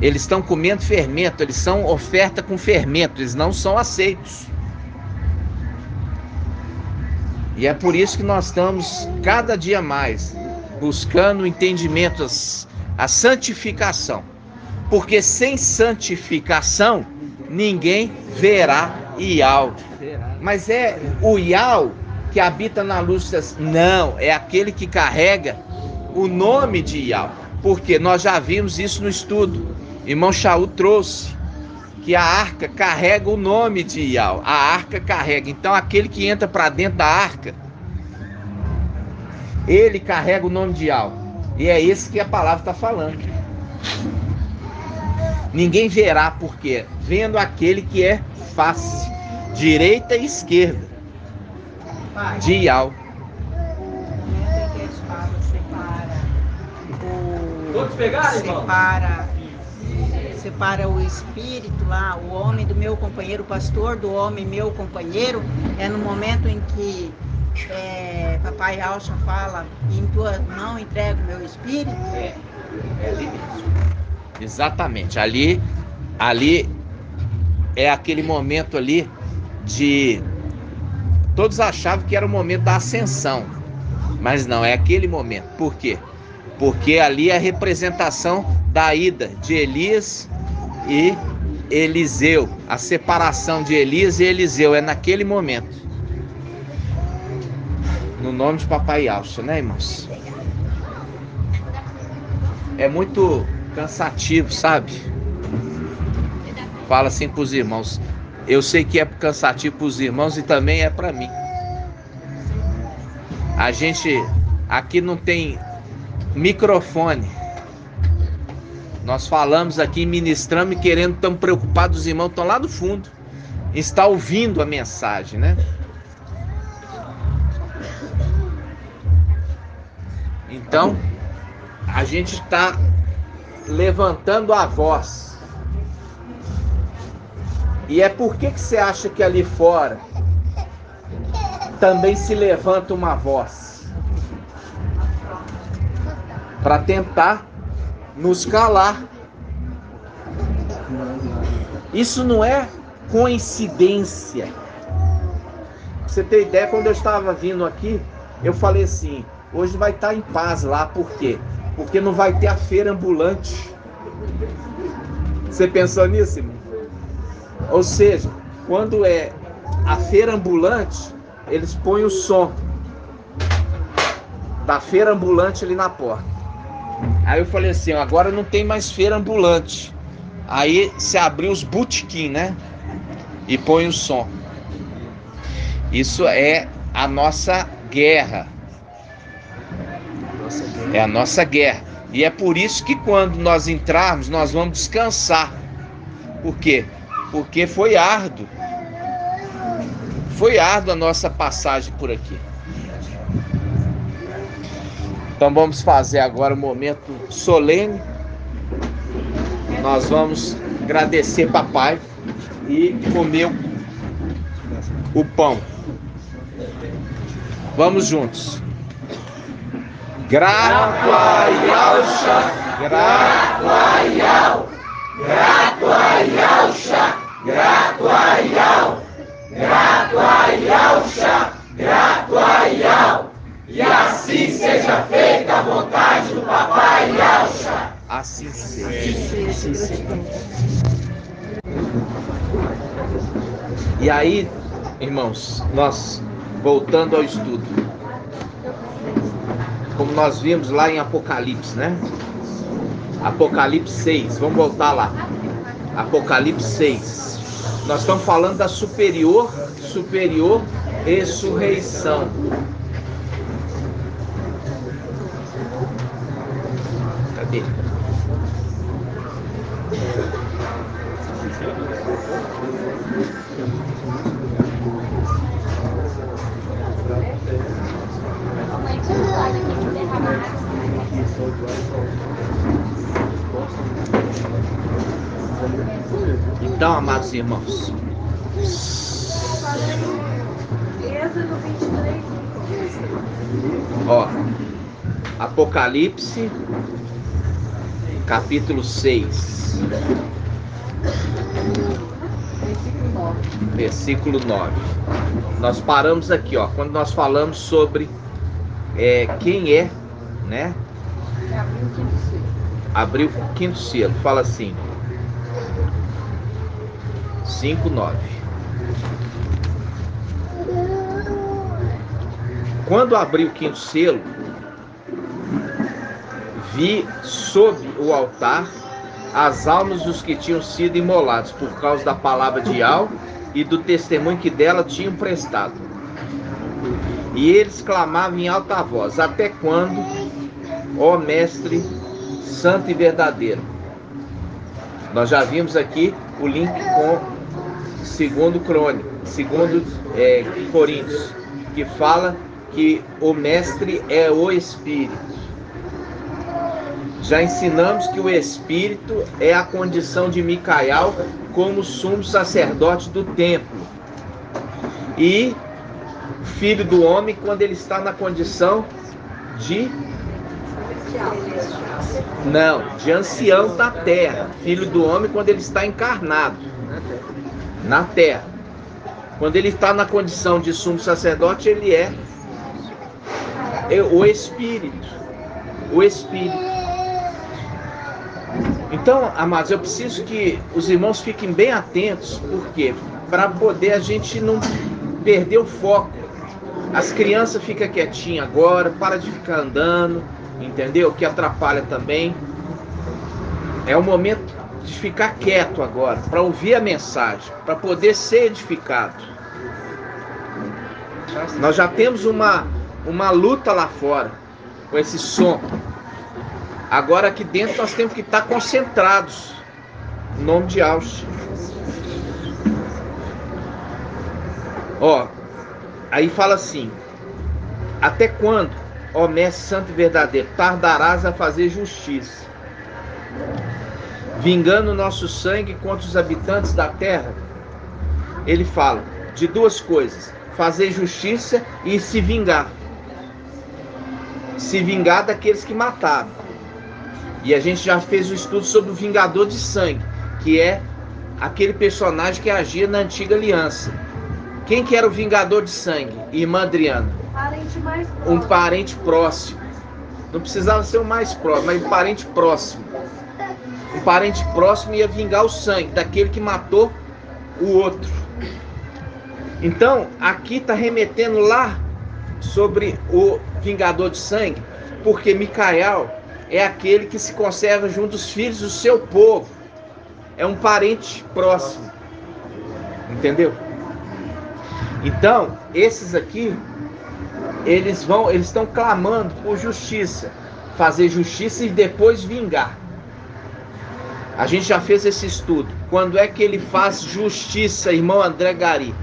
eles estão comendo fermento, eles são oferta com fermento, eles não são aceitos. E é por isso que nós estamos cada dia mais buscando o entendimento, a santificação. Porque sem santificação, ninguém verá Yahweh. Mas é o Yahweh que habita na luz? Não, é aquele que carrega o nome de Yahweh. Porque nós já vimos isso no estudo. Irmão Shaul trouxe que a arca carrega o nome de Yahweh. A arca carrega. Então aquele que entra para dentro da arca, ele carrega o nome de Yahweh. E é esse que a palavra está falando. Ninguém verá, porque vendo aquele que é face, direita e esquerda de Yahweh. Que a espada Todos pegaram, irmão? separa o espírito lá, o homem do meu companheiro, o pastor do homem meu companheiro, é no momento em que Papai Alcha fala, em tua mão entrego o meu espírito. É ali mesmo. Exatamente, ali é aquele momento ali de... Todos achavam que era o momento da ascensão, mas não, é aquele momento. Por quê? Porque ali é a representação da ida de Elias e Eliseu, a separação de Elias e Eliseu, é naquele momento. No nome de Papai Alcha, né, irmãos? É muito cansativo, sabe? Fala assim para os irmãos. Eu sei que é cansativo para os irmãos e também é para mim. A gente aqui não tem microfone. Nós falamos aqui, ministramos e querendo, estamos preocupados, os irmãos estão lá no fundo, está ouvindo a mensagem, né? Então, a gente está levantando a voz. E é por que você acha que ali fora também se levanta uma voz? Para tentar nos calar. Isso não é coincidência. Pra você ter ideia, quando eu estava vindo aqui, eu falei assim, hoje vai estar em paz lá, por quê? Porque não vai ter a feira ambulante. Você pensou nisso, irmão? Ou seja, quando é a feira ambulante, eles põem o som da feira ambulante ali na porta. Aí eu falei assim, agora não tem mais feira ambulante. Aí se abriu os botequim, né? E põe o som. Isso é a nossa guerra. É a nossa guerra. E é por isso que quando nós entrarmos, nós vamos descansar. Por quê? Porque foi árduo. Foi árdua a nossa passagem por aqui. Então vamos fazer agora um momento solene. Nós vamos agradecer Papai e comer o pão. Vamos juntos. Grato a Yahusha, grato a Yahweh, grato a Yahusha, grato a Yahweh, grato a Yahusha, grato a Yahweh. E assim seja feita a vontade do Papai Yahusha. Assim seja. E aí, irmãos, nós voltando ao estudo, como nós vimos lá em Apocalipse, né? Apocalipse 6, vamos voltar lá. Apocalipse 6. Nós estamos falando da superior ressurreição. Cadê? Então, amados irmãos, ó, Apocalipse capítulo 6, versículo 9. Nós paramos aqui, ó, quando nós falamos sobre quem é, né? Abriu o quinto selo. Fala assim, 5:9. Quando abri o quinto selo, vi sob o altar as almas dos que tinham sido imolados por causa da palavra de Al e do testemunho que dela tinham prestado. E eles clamavam em alta voz: até quando, ó Mestre santo e verdadeiro? Nós já vimos aqui o link com 2 Coríntios, que fala que o Mestre é o Espírito. Já ensinamos que o Espírito é a condição de Micael como sumo sacerdote do templo. E Filho do Homem quando ele está na condição de ancião da terra. Filho do Homem quando ele está encarnado na terra. Quando ele está na condição de sumo sacerdote, ele é o Espírito. O Espírito. Então, amados, eu preciso que os irmãos fiquem bem atentos, porque para poder a gente não perder o foco. As crianças ficam quietinhas agora, para de ficar andando, entendeu? Que atrapalha também. É o momento de ficar quieto agora, para ouvir a mensagem, para poder ser edificado. Nós já temos uma luta lá fora com esse som. Agora aqui dentro nós temos que estar concentrados. Em nome de Alcha. Ó, aí fala assim: até quando, ó Mestre santo e verdadeiro, tardarás a fazer justiça, vingando o nosso sangue contra os habitantes da terra? Ele fala de duas coisas: fazer justiça e se vingar. Se vingar daqueles que mataram. E a gente já fez um estudo sobre o vingador de sangue, que é aquele personagem que agia na antiga aliança. Quem que era o vingador de sangue? Irmã Adriana. Um parente próximo. Não precisava ser o mais próximo, mas um parente próximo. Um parente próximo ia vingar o sangue daquele que matou o outro. Então, aqui está remetendo lá sobre o vingador de sangue, porque Micael é aquele que se conserva junto dos filhos do seu povo. É um parente próximo. Entendeu? Então, esses aqui, eles estão clamando por justiça. Fazer justiça e depois vingar. A gente já fez esse estudo. Quando é que ele faz justiça, irmão André Gari?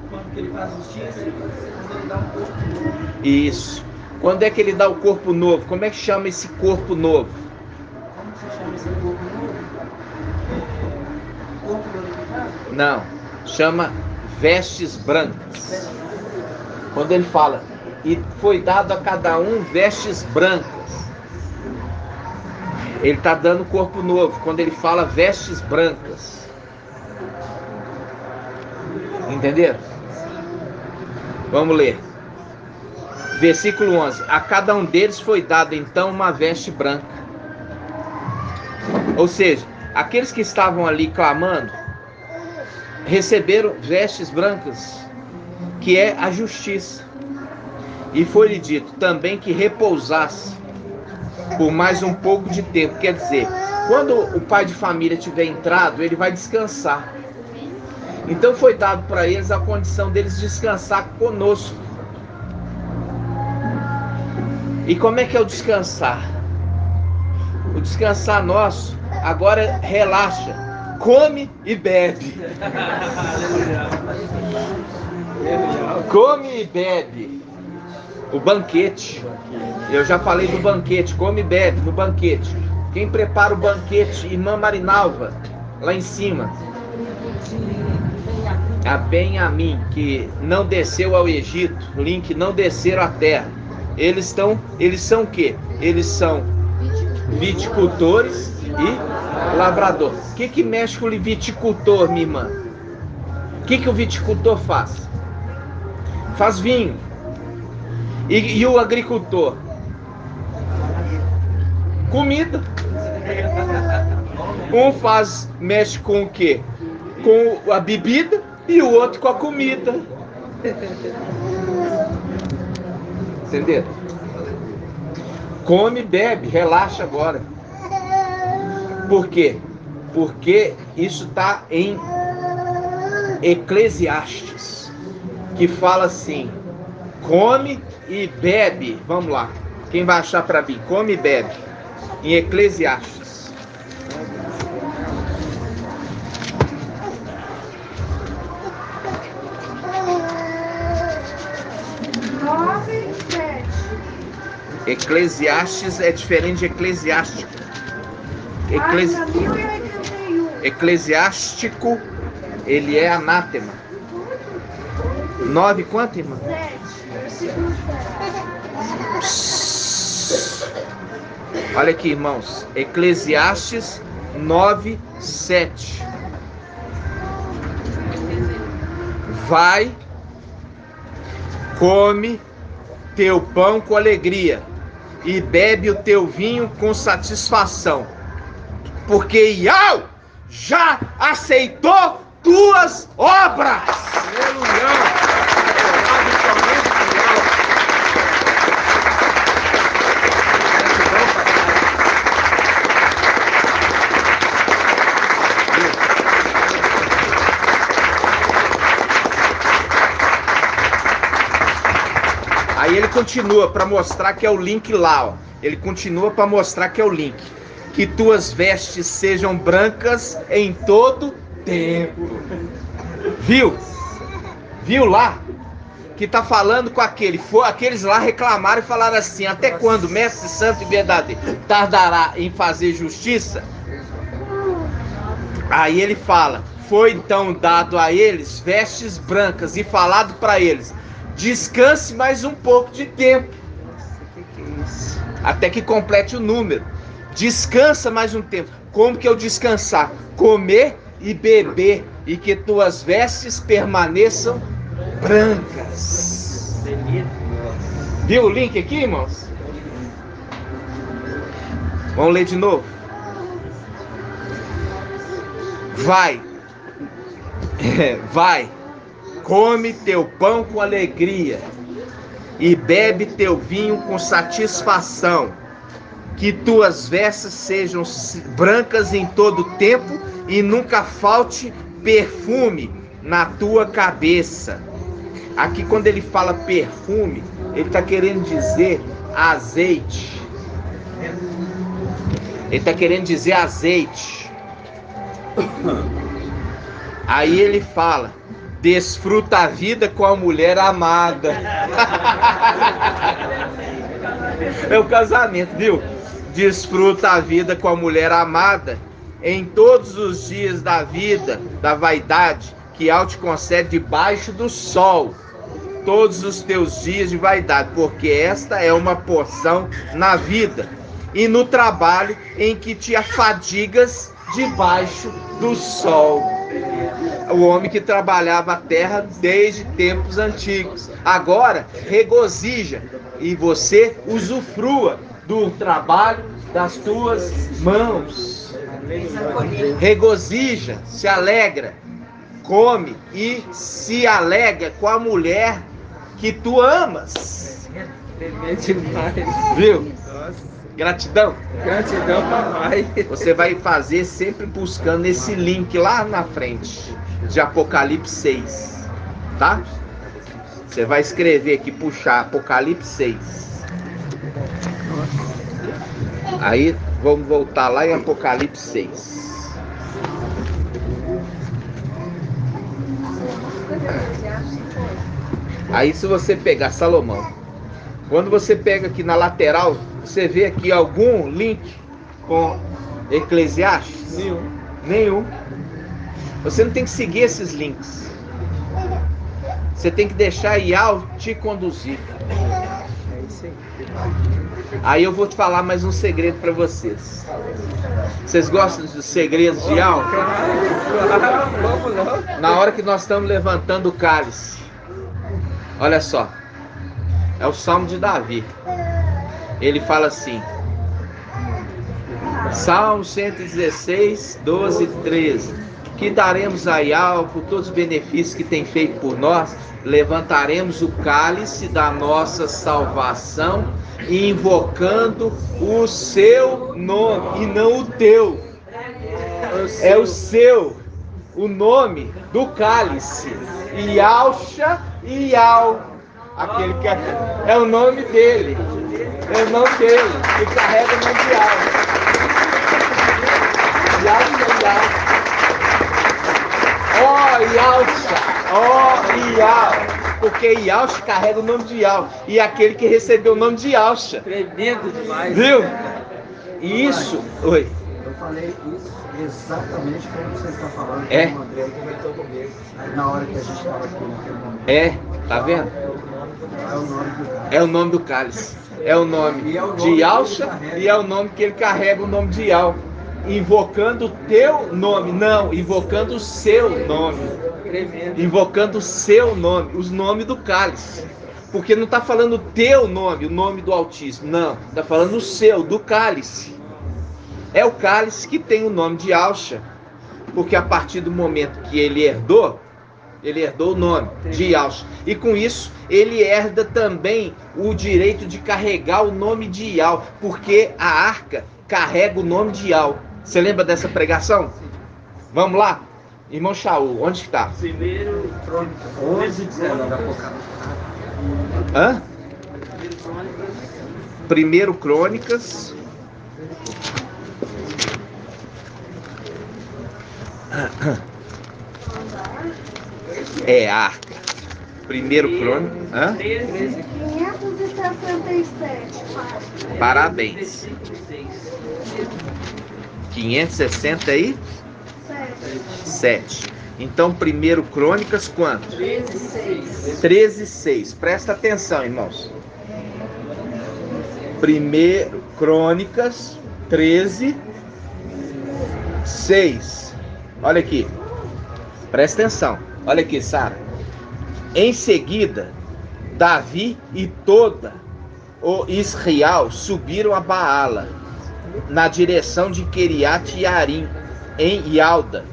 Quando que ele faz justiça? Quando ele dá um corpo novo. Isso. Quando é que ele dá o corpo novo? Como é que chama esse corpo novo? Como se chama esse corpo novo? Corpo glorificado? Não. Chama vestes brancas. Quando ele fala, e foi dado a cada um vestes brancas, ele está dando corpo novo. Quando ele fala vestes brancas. Entenderam? Vamos ler. Versículo 11. A cada um deles foi dado então uma veste branca. Ou seja, aqueles que estavam ali clamando receberam vestes brancas, que é a justiça. E foi-lhe dito também que repousasse por mais um pouco de tempo. Quer dizer, quando o pai de família tiver entrado, ele vai descansar. Então foi dado para eles a condição deles descansar conosco. E como é que é o descansar? O descansar nosso agora relaxa, come e bebe. Come e bebe. O banquete. Eu já falei do banquete, come e bebe no banquete. Quem prepara o banquete? Irmã Marinalva, lá em cima. A Benjamim, que não desceu ao Egito, link, não desceram à terra. Eles são o quê? Eles são viticultores e lavrador. O que mexe com o viticultor, minha irmã? O que o viticultor faz? Faz vinho. E o agricultor? Comida. Mexe com o quê? Com a bebida e o outro com a comida. Entendeu? Come, bebe, relaxa agora. Por quê? Porque isso está em Eclesiastes, que fala assim: come e bebe. Vamos lá. Quem vai achar para mim? Come e bebe. Em Eclesiastes. Eclesiastes é diferente de eclesiástico. Eclesiástico, ele é anátema. 9 quanto, irmão? 7. Olha aqui, irmãos. Eclesiastes 9, 7. Vai, come teu pão com alegria e bebe o teu vinho com satisfação, porque Iau já aceitou tuas obras. Aleluia. Aí ele continua para mostrar que é o link lá, ó. Ele continua para mostrar que é o link. Que tuas vestes sejam brancas em todo tempo. Viu? Viu lá? Que tá falando com aqueles lá reclamaram e falaram assim: até quando, mestre santo e verdadeiro, tardará em fazer justiça? Aí ele fala: foi então dado a eles vestes brancas e falado para eles: descanse mais um pouco de tempo, até que complete o número. Descansa mais um tempo. Como que eu descansar? Comer e beber, e que tuas vestes permaneçam brancas. Viu o link aqui, irmãos? Vamos ler de novo. Vai, come teu pão com alegria e bebe teu vinho com satisfação, que tuas vestes sejam brancas em todo tempo e nunca falte perfume na tua cabeça. Aqui quando ele fala perfume, ele está querendo dizer azeite. Ele está querendo dizer azeite. Aí ele fala: desfruta a vida com a mulher amada. É o casamento, viu? Desfruta a vida com a mulher amada em todos os dias da vida, da vaidade que Al te concede debaixo do sol, todos os teus dias de vaidade, porque esta é uma porção na vida e no trabalho em que te afadigas debaixo do sol. O homem que trabalhava a terra desde tempos antigos, agora regozija e você usufrua do trabalho das tuas mãos. regozija, se alegra, come e se alegra com a mulher que tu amas. Viu? Gratidão. Gratidão, papai. Você vai fazer sempre buscando esse link lá na frente de Apocalipse 6, tá? Você vai escrever aqui, puxar Apocalipse 6. Aí vamos voltar lá em Apocalipse 6. Aí se você pegar Salomão, quando você pega aqui na lateral, você vê aqui algum link com Eclesiastes? Nenhum. Você não tem que seguir esses links. Você tem que deixar Iau te conduzir. Aí eu vou te falar mais um segredo para vocês. Vocês gostam dos segredos de Iau? Na hora que nós estamos levantando o cálice, olha só, é o Salmo de Davi. Ele fala assim, Salmo 116, 12 e 13: que daremos a Iau por todos os benefícios que tem feito por nós? Levantaremos o cálice da nossa salvação, invocando o seu nome, e não o teu. É o seu, o nome do cálice. Iauxa e Iau. Aquele que é o nome dele. É o nome dele, que carrega o nome de Iau. Iauxa e Iau. Ó Iauxa, ó Iau, porque Iauxa carrega o nome de Iau, e aquele que recebeu o nome de Iauxa. Tremendo demais. Viu? E isso, oi. Eu falei isso exatamente como você está falando. É? O André comentou comigo na hora que a gente estava aqui naquele momento. É, tá vendo? É o nome do cálice. É o nome do cálice. É o nome de Iauxa e é o nome que ele carrega, o nome de Iau. Invocando o teu nome, não, invocando o seu nome. Invocando o seu nome, os nomes do cálice. Porque não está falando o teu nome, o nome do Altíssimo, não. Está falando o seu, do cálice. É o cálice que tem o nome de Iauxa. Porque a partir do momento que ele herdou o nome de Iauxa. E com isso, ele herda também o direito de carregar o nome de Iau. Porque a arca carrega o nome de Iau. Você lembra dessa pregação? Vamos lá? Irmão Shaul, onde está? 11, 19 Apocalipse. Hã? 1 Crônicas. É a arca. 1 Crônicas. Hã? 567. Parabéns. 567. Então, 1 Crônicas, quanto? 13:6. Presta atenção, irmãos. 1 Crônicas 13:6. Olha aqui. Presta atenção. Olha aqui, Sara. Em seguida, Davi e toda o Israel subiram a Baala, na direção de Queriate Yarim, em Ialda,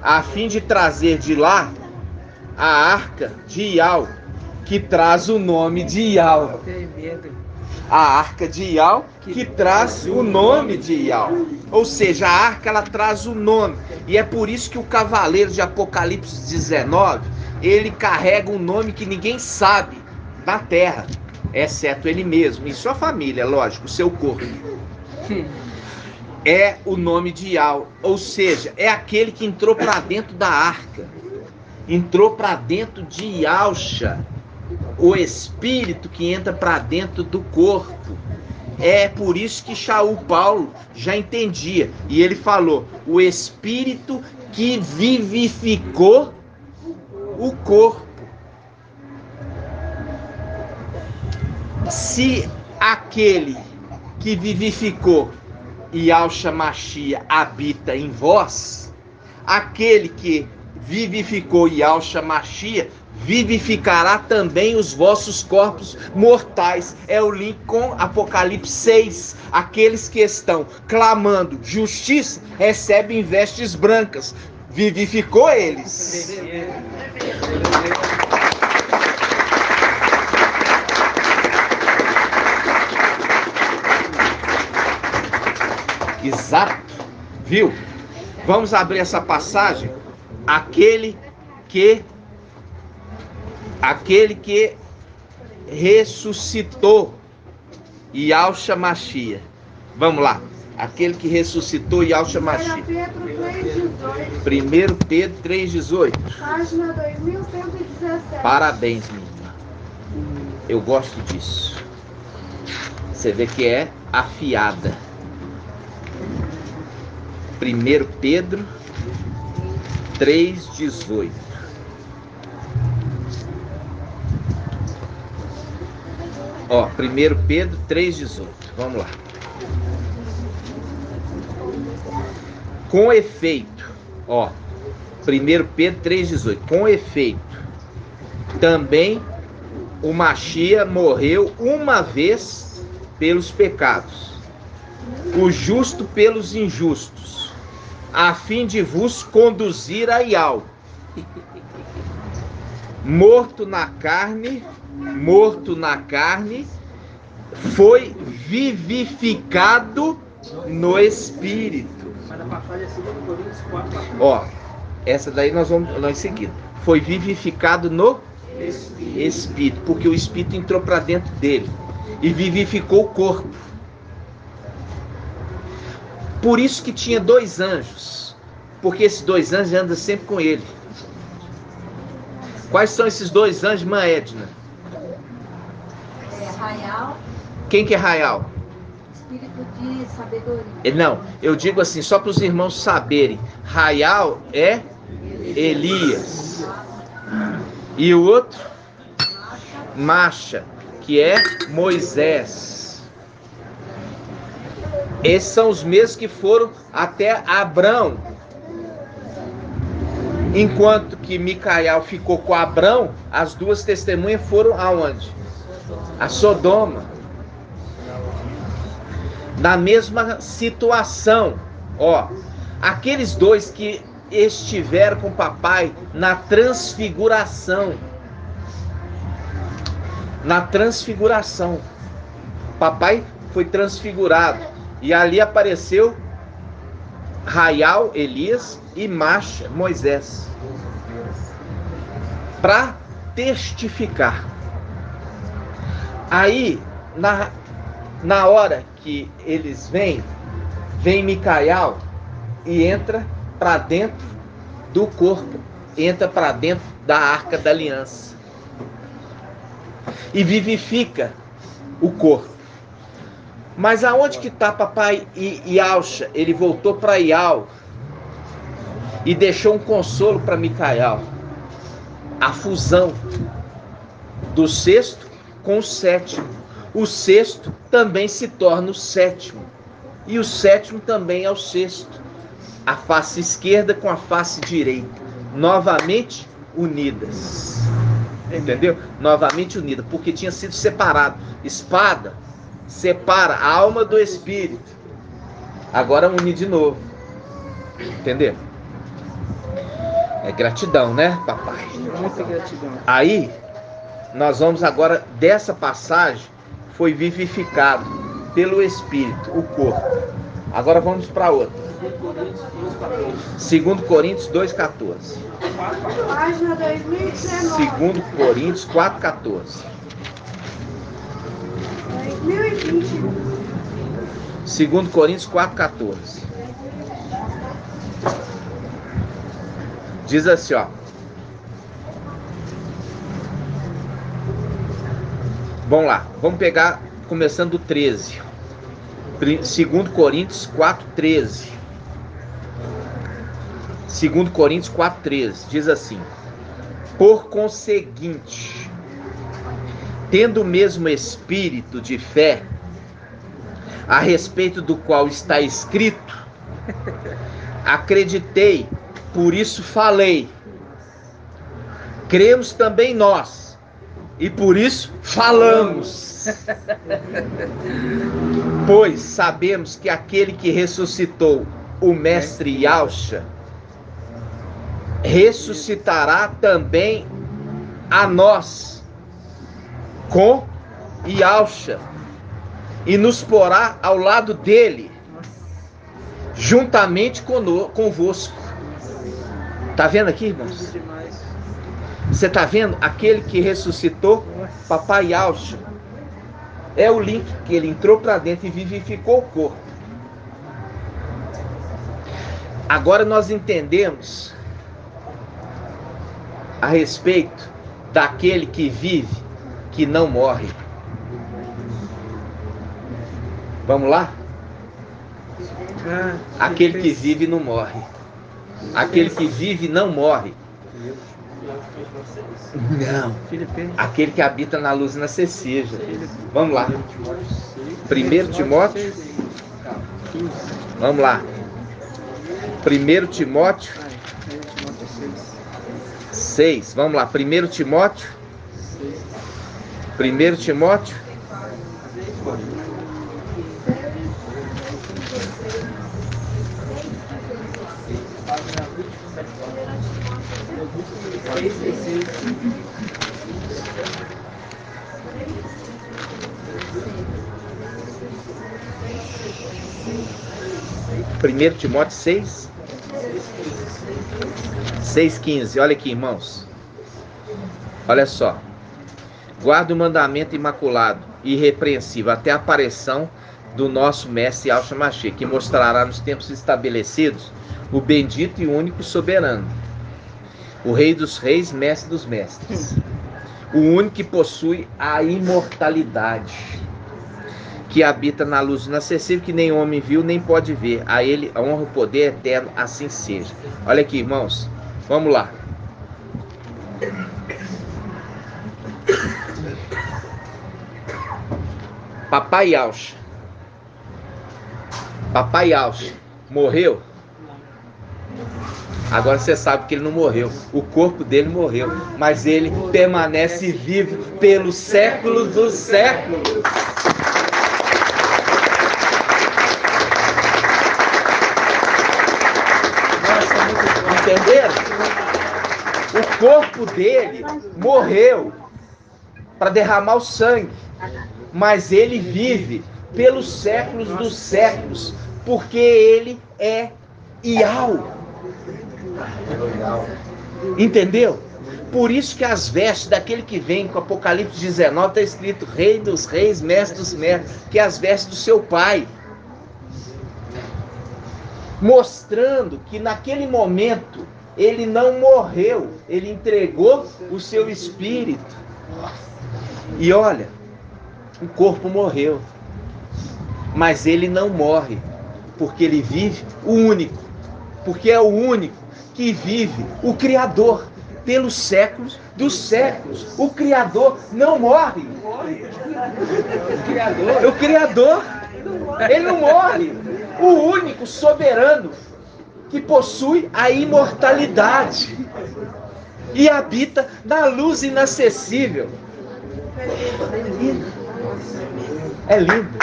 a fim de trazer de lá a arca de Iau, que traz o nome de Iau. A arca de Iau, que traz o nome de Iau. Ou seja, a arca, ela traz o nome. E é por isso que o cavaleiro de Apocalipse 19, ele carrega um nome que ninguém sabe na terra, exceto ele mesmo e sua família, lógico, o seu corpo. É o nome de Iau, ou seja, é aquele que entrou para dentro da arca, entrou para dentro de Iauxa, o espírito que entra para dentro do corpo. É por isso que Shaul Paulo já entendia, e ele falou, o espírito que vivificou o corpo. Se aquele que vivificou Yahshua Mashiach habita em vós, aquele que vivificou Yahshua Mashiach vivificará também os vossos corpos mortais. É o link com Apocalipse 6. Aqueles que estão clamando justiça recebem vestes brancas. Vivificou eles. Exato, viu? Vamos abrir essa passagem. Aquele que ressuscitou, Yahshua Mashiach. Vamos lá. Aquele que ressuscitou, Yahshua Mashiach. 1 Pedro 3,18. Página 2117. Parabéns, minha irmã. Eu gosto disso. Você vê que é afiada. 1 Pedro 3,18. Ó, 1 Pedro 3,18. Vamos lá. Com efeito, ó, 1 Pedro 3,18. Com efeito, também o Mashiach morreu uma vez pelos pecados, o justo pelos injustos, a fim de vos conduzir a Ial. Morto na carne, foi vivificado no Espírito. Ó, essa daí nós vamos em seguida. Foi vivificado no Espírito, porque o Espírito entrou para dentro dele e vivificou o corpo. Por isso que tinha 2 anjos, porque esses 2 anjos andam sempre com ele. Quais são esses 2 anjos, irmã Edna? Raial. Quem que é Raial? Espírito de sabedoria. Não, eu digo assim, só para os irmãos saberem. Raial é Elias. E o outro? Masha, que é Moisés. Esses são os mesmos que foram até Abrão. Enquanto que Micael ficou com Abrão, as 2 testemunhas foram aonde? A Sodoma. Na mesma situação, ó, aqueles 2 que estiveram com o papai na transfiguração. Papai foi transfigurado e ali apareceu Raial, Elias, e Masha, Moisés, para testificar. Aí, na hora que eles vem Micael e entra para dentro do corpo, entra para dentro da Arca da Aliança e vivifica o corpo. Mas aonde que está papai Yahshua? Ele voltou para Ial e deixou um consolo para Micael. A fusão do 6º com o 7º. O 6º também se torna o 7º. E o 7º também é o 6º. A face esquerda com a face direita. Novamente unidas. Entendeu? Novamente unidas. Porque tinha sido separado. Espada separa a alma do espírito. Agora une de novo. Entendeu? É gratidão, né, papai? Muita gratidão. Aí, nós vamos agora, dessa passagem, foi vivificado pelo Espírito, o corpo. Agora vamos para outra. 2 Coríntios 2,14. Página 2019. 2 Coríntios 4,14. 2021. 2 Coríntios 4,14. Diz assim, ó. Vamos lá, vamos pegar, começando do 13. 2 Coríntios 4,13. 2 Coríntios 4,13. Diz assim: por conseguinte, tendo o mesmo espírito de fé, a respeito do qual está escrito, acreditei, por isso falei. cremos também nós, e por isso falamos. Pois sabemos que aquele que ressuscitou o mestre Yahshua ressuscitará também a nós com Yahshua e nos porá ao lado dele, juntamente convosco. Tá vendo aqui, irmãos? Você tá vendo? Aquele que ressuscitou Papai Yahshua é o link que ele entrou para dentro e vivificou o corpo. Agora nós entendemos a respeito daquele que vive, que não morre. Vamos lá? Aquele que vive não morre. Aquele que vive não morre. Não. Aquele que habita na luz inacessível. Vamos lá. 1 Timóteo. Vamos lá. 1 Timóteo 6. Vamos lá. 1 Timóteo. 1 Timóteo. Primeiro Timóteo 6, 6,15. Olha aqui, irmãos. Olha só. Guarda o mandamento imaculado e irrepreensível até a aparição do nosso mestre Yahshua Mashiach, que mostrará nos tempos estabelecidos o bendito e único soberano, o Rei dos Reis, Mestre dos Mestres, o único que possui a imortalidade, que habita na luz inacessível, que nem homem viu, nem pode ver. A ele a honra e o poder eterno, assim seja. Olha aqui, irmãos. Vamos lá. Papai Yahshua. Papai Yahshua morreu? Agora você sabe que ele não morreu. O corpo dele morreu. Mas ele permanece vivo pelos séculos dos séculos. Entenderam? O corpo dele morreu para derramar o sangue. Mas ele vive pelos séculos dos séculos. Porque ele é Yahweh. Entendeu? Por isso que as vestes daquele que vem com Apocalipse 19 está escrito Rei dos Reis, Mestre dos Mestres, que é as vestes do seu pai, mostrando que naquele momento ele não morreu, ele entregou o seu espírito. E olha, o corpo morreu, mas ele não morre, porque ele vive o único, porque é o único que vive, o Criador, pelos séculos dos séculos. O Criador não morre. O Criador, ele não morre. O único soberano que possui a imortalidade e habita na luz inacessível. É lindo. É lindo.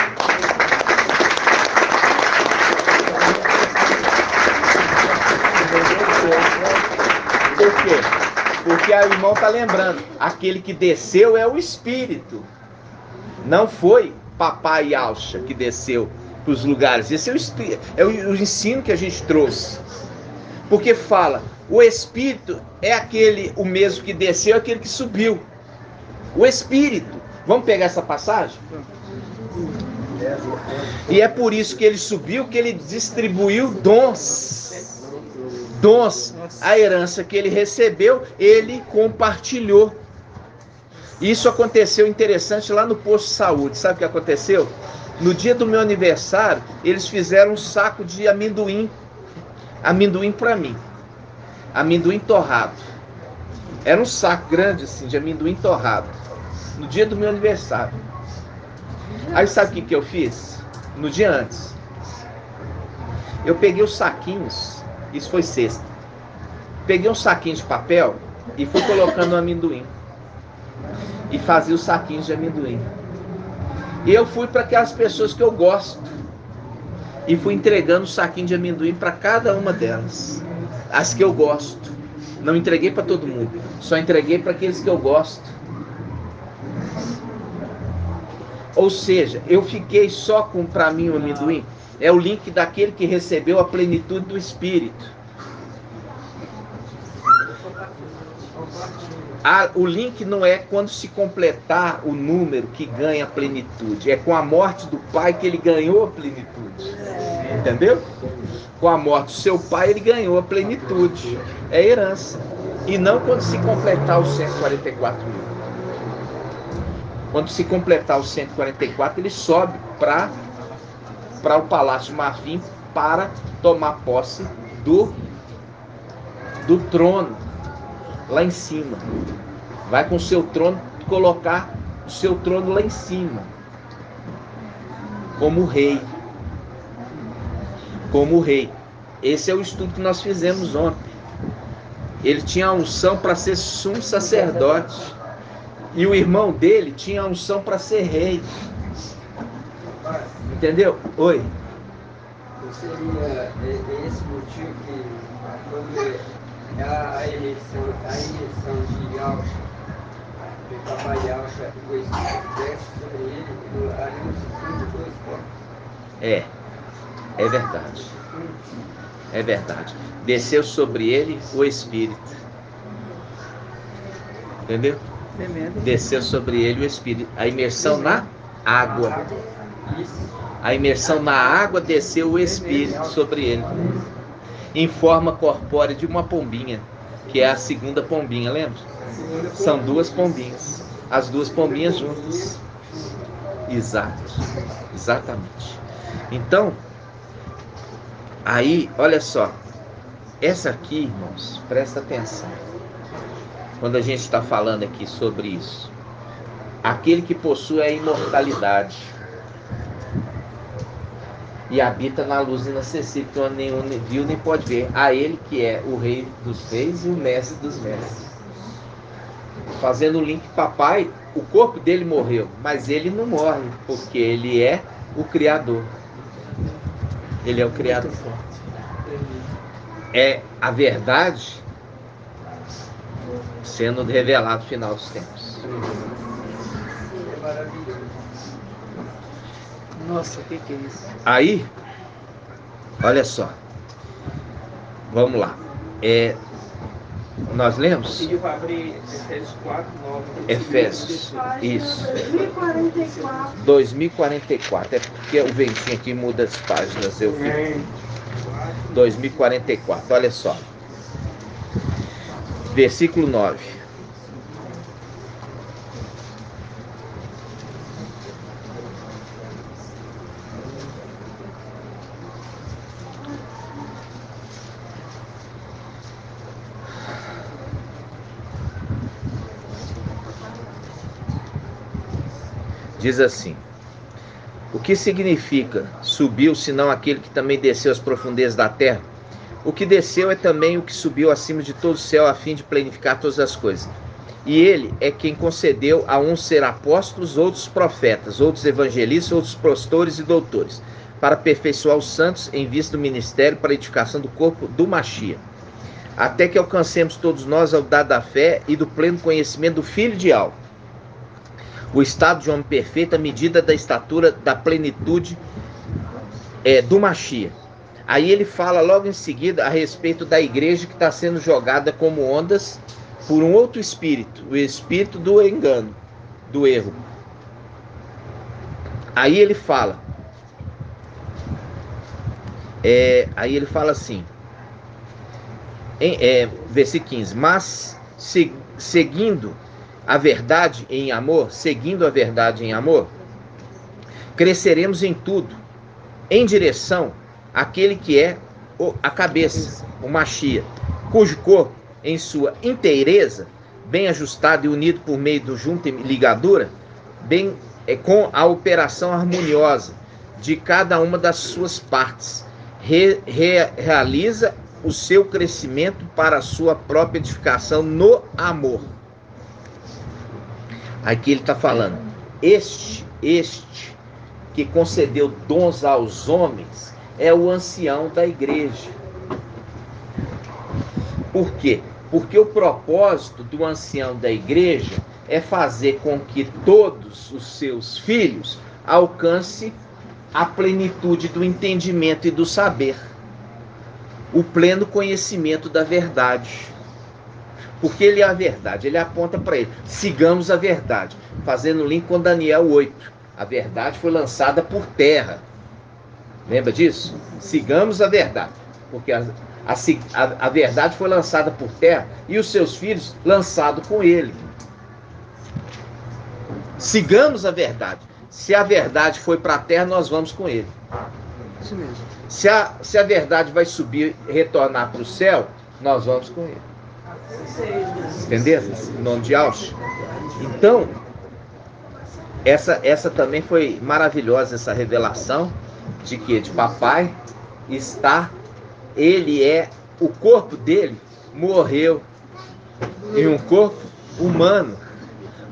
Por quê? Porque o irmão está lembrando, aquele que desceu é o Espírito. Não foi Papai Yahshua que desceu para os lugares. Esse é o Espírito, é o ensino que a gente trouxe. Porque fala, o Espírito é aquele, o mesmo que desceu, é aquele que subiu. O Espírito. Vamos pegar essa passagem? E é por isso que ele subiu, que ele distribuiu dons. Dons, a herança que ele recebeu, ele compartilhou. Isso aconteceu interessante lá no posto de saúde. Sabe o que aconteceu? No dia do meu aniversário, eles fizeram um saco de amendoim. Amendoim para mim. Amendoim torrado. Era um saco grande assim, de amendoim torrado. No dia do meu aniversário. Aí sabe o que eu fiz? No dia antes. Eu peguei os saquinhos. Isso foi sexta. Peguei um saquinho de papel e fui colocando o amendoim. E fazia os saquinhos de amendoim. E eu fui para aquelas pessoas que eu gosto. E fui entregando o saquinho de amendoim para cada uma delas. As que eu gosto. Não entreguei para todo mundo. Só entreguei para aqueles que eu gosto. Ou seja, eu fiquei só com para mim o amendoim. É o link daquele que recebeu a plenitude do Espírito. O link não é quando se completar o número que ganha a plenitude. É com a morte do pai que ele ganhou a plenitude. Entendeu? Com a morte do seu pai ele ganhou a plenitude. É herança. E não quando se completar os 144 mil. Quando se completar os 144, ele sobe para o Palácio Marfim para tomar posse do trono lá em cima. Vai com o seu trono colocar o seu trono lá em cima, como rei. Como rei. Esse é o estudo que nós fizemos ontem. Ele tinha a unção para ser sumo sacerdote. E o irmão dele tinha a unção para ser rei. Entendeu? Oi. Não seria esse motivo que quando a eleição de Yalcha, o papai Yalcha, o Espírito desce sobre ele, ali no segundo dois corpos. É verdade. É verdade. Desceu sobre ele o Espírito. Entendeu? Desceu sobre ele o Espírito. A imersão na água. A imersão na água desceu o Espírito sobre ele. Em forma corpórea de uma pombinha, que é a segunda pombinha, lembra? São duas pombinhas. As duas pombinhas juntas. Exato. Exatamente. Então, aí, olha só. Essa aqui, irmãos, presta atenção. Quando a gente está falando aqui sobre isso. Aquele que possui a imortalidade e habita na luz inacessível, que nenhum viu nem pode ver. A ele que é o rei dos reis e o mestre dos mestres. Fazendo o link, papai, o corpo dele morreu, mas ele não morre, porque ele é o Criador. Ele é o Criador. É a verdade sendo revelado no final dos tempos. Nossa, o que é isso? Aí, olha só. Vamos lá. Nós lemos? Pediu para abrir Efésios 4, 9. Efésios. Isso. 2044. 2044. É porque o ventinho aqui muda as páginas. Eu fico. 2044. Olha só. Versículo 9. Diz assim: o que significa subiu, senão aquele que também desceu às profundezas da terra? O que desceu é também o que subiu acima de todo o céu, a fim de planificar todas as coisas. E ele é quem concedeu a uns ser apóstolos, outros profetas, outros evangelistas, outros pastores e doutores, para aperfeiçoar os santos em vista do ministério, para a edificação do corpo do Mashiach, até que alcancemos todos nós ao dado da fé e do pleno conhecimento do Filho de Al, o estado de homem perfeito, à medida da estatura da plenitude do Mashiach. Aí ele fala logo em seguida a respeito da igreja que está sendo jogada como ondas por um outro espírito, o espírito do engano, do erro. Aí ele fala, assim, versículo 15, mas seguindo a verdade em amor, cresceremos em tudo, em direção àquele que é a cabeça, o Mashiach, cujo corpo, em sua inteireza, bem ajustado e unido por meio do junto e ligadura, com a operação harmoniosa de cada uma das suas partes, realiza o seu crescimento para a sua própria edificação no amor. Aqui ele está falando, este que concedeu dons aos homens é o ancião da igreja. Por quê? Porque o propósito do ancião da igreja é fazer com que todos os seus filhos alcancem a plenitude do entendimento e do saber, o pleno conhecimento da verdade. Porque ele é a verdade, ele aponta para ele, sigamos a verdade, fazendo link com Daniel 8, a verdade foi lançada por terra, lembra disso? Sigamos a verdade, porque a verdade foi lançada por terra e os seus filhos lançados com ele. Sigamos a verdade, se a verdade foi para a terra, nós vamos com ele. Isso mesmo. Se a verdade vai subir e retornar para o céu, nós vamos com ele. Entendeu? Em nome de Alcha. Então, essa também foi maravilhosa, essa revelação de que de papai está, ele é, o corpo dele morreu em um corpo humano,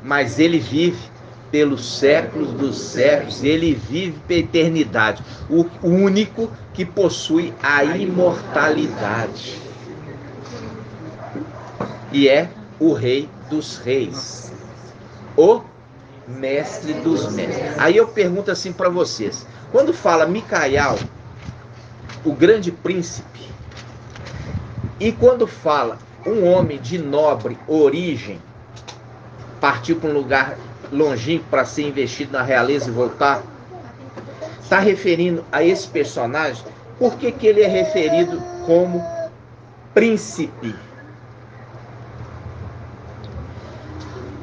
mas ele vive pelos séculos dos séculos, ele vive pela eternidade, o único que possui a imortalidade. E é o Rei dos Reis, o Mestre dos Mestres. Aí eu pergunto assim para vocês, quando fala Micael, o grande príncipe, e quando fala um homem de nobre origem, partiu para um lugar longínquo para ser investido na realeza e voltar, está referindo a esse personagem? Por que ele é referido como príncipe?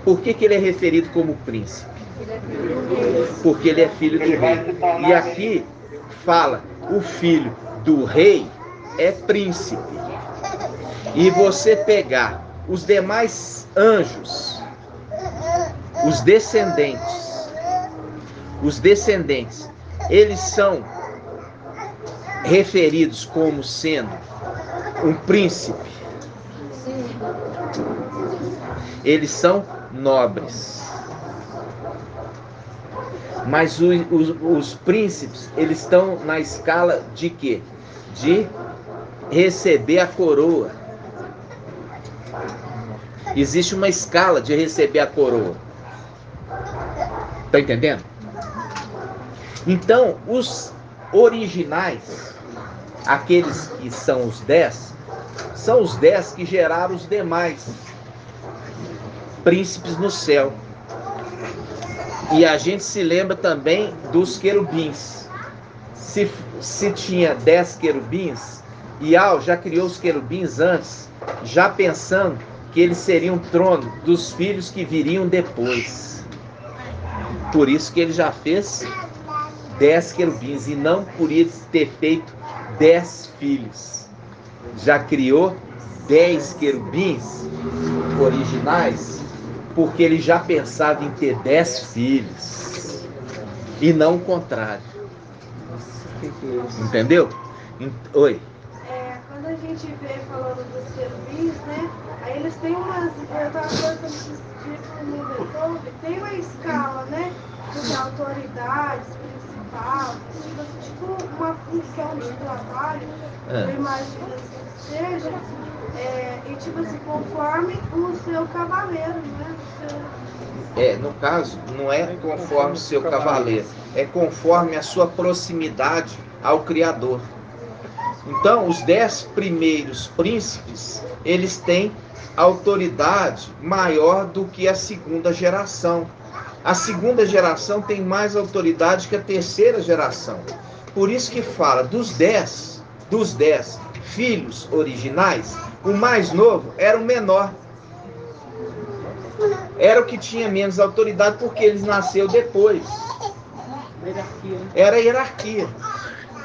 Por que ele é referido como príncipe? Porque ele é filho do rei. E aqui fala, o filho do rei é príncipe. E você pegar os demais anjos, os descendentes, eles são referidos como sendo um príncipe. Eles são nobres. Mas os príncipes, eles estão na escala de quê? De receber a coroa. Existe uma escala de receber a coroa. Está entendendo? Então, os originais, aqueles que são os 10, são os 10 que geraram os demais príncipes no céu. E a gente se lembra também dos querubins. Se tinha 10 querubins, Ial já criou os querubins antes, já pensando que eles seriam trono dos filhos que viriam depois. Por isso que ele já fez 10 querubins, e não por isso ter feito 10 filhos. Já criou 10 querubins originais, porque ele já pensava em ter 10 filhos, e não o contrário. Entendeu? Oi. Quando a gente vê falando dos querubins, né? Aí eles têm umas. Eu estava pensando esses dias no YouTube, tem uma escala, né? De autoridades principais, tipo uma função de trabalho, eu imagino assim que seja, e tipo assim, conforme o seu cavaleiro, né? No caso, não é conforme o seu cavaleiro, é conforme a sua proximidade ao Criador. Então, os 10 primeiros príncipes, eles têm autoridade maior do que a segunda geração. A segunda geração tem mais autoridade que a terceira geração. Por isso que fala dos 10 filhos originais, o mais novo era o menor. Era o que tinha menos autoridade, porque ele nasceu depois. Era a hierarquia.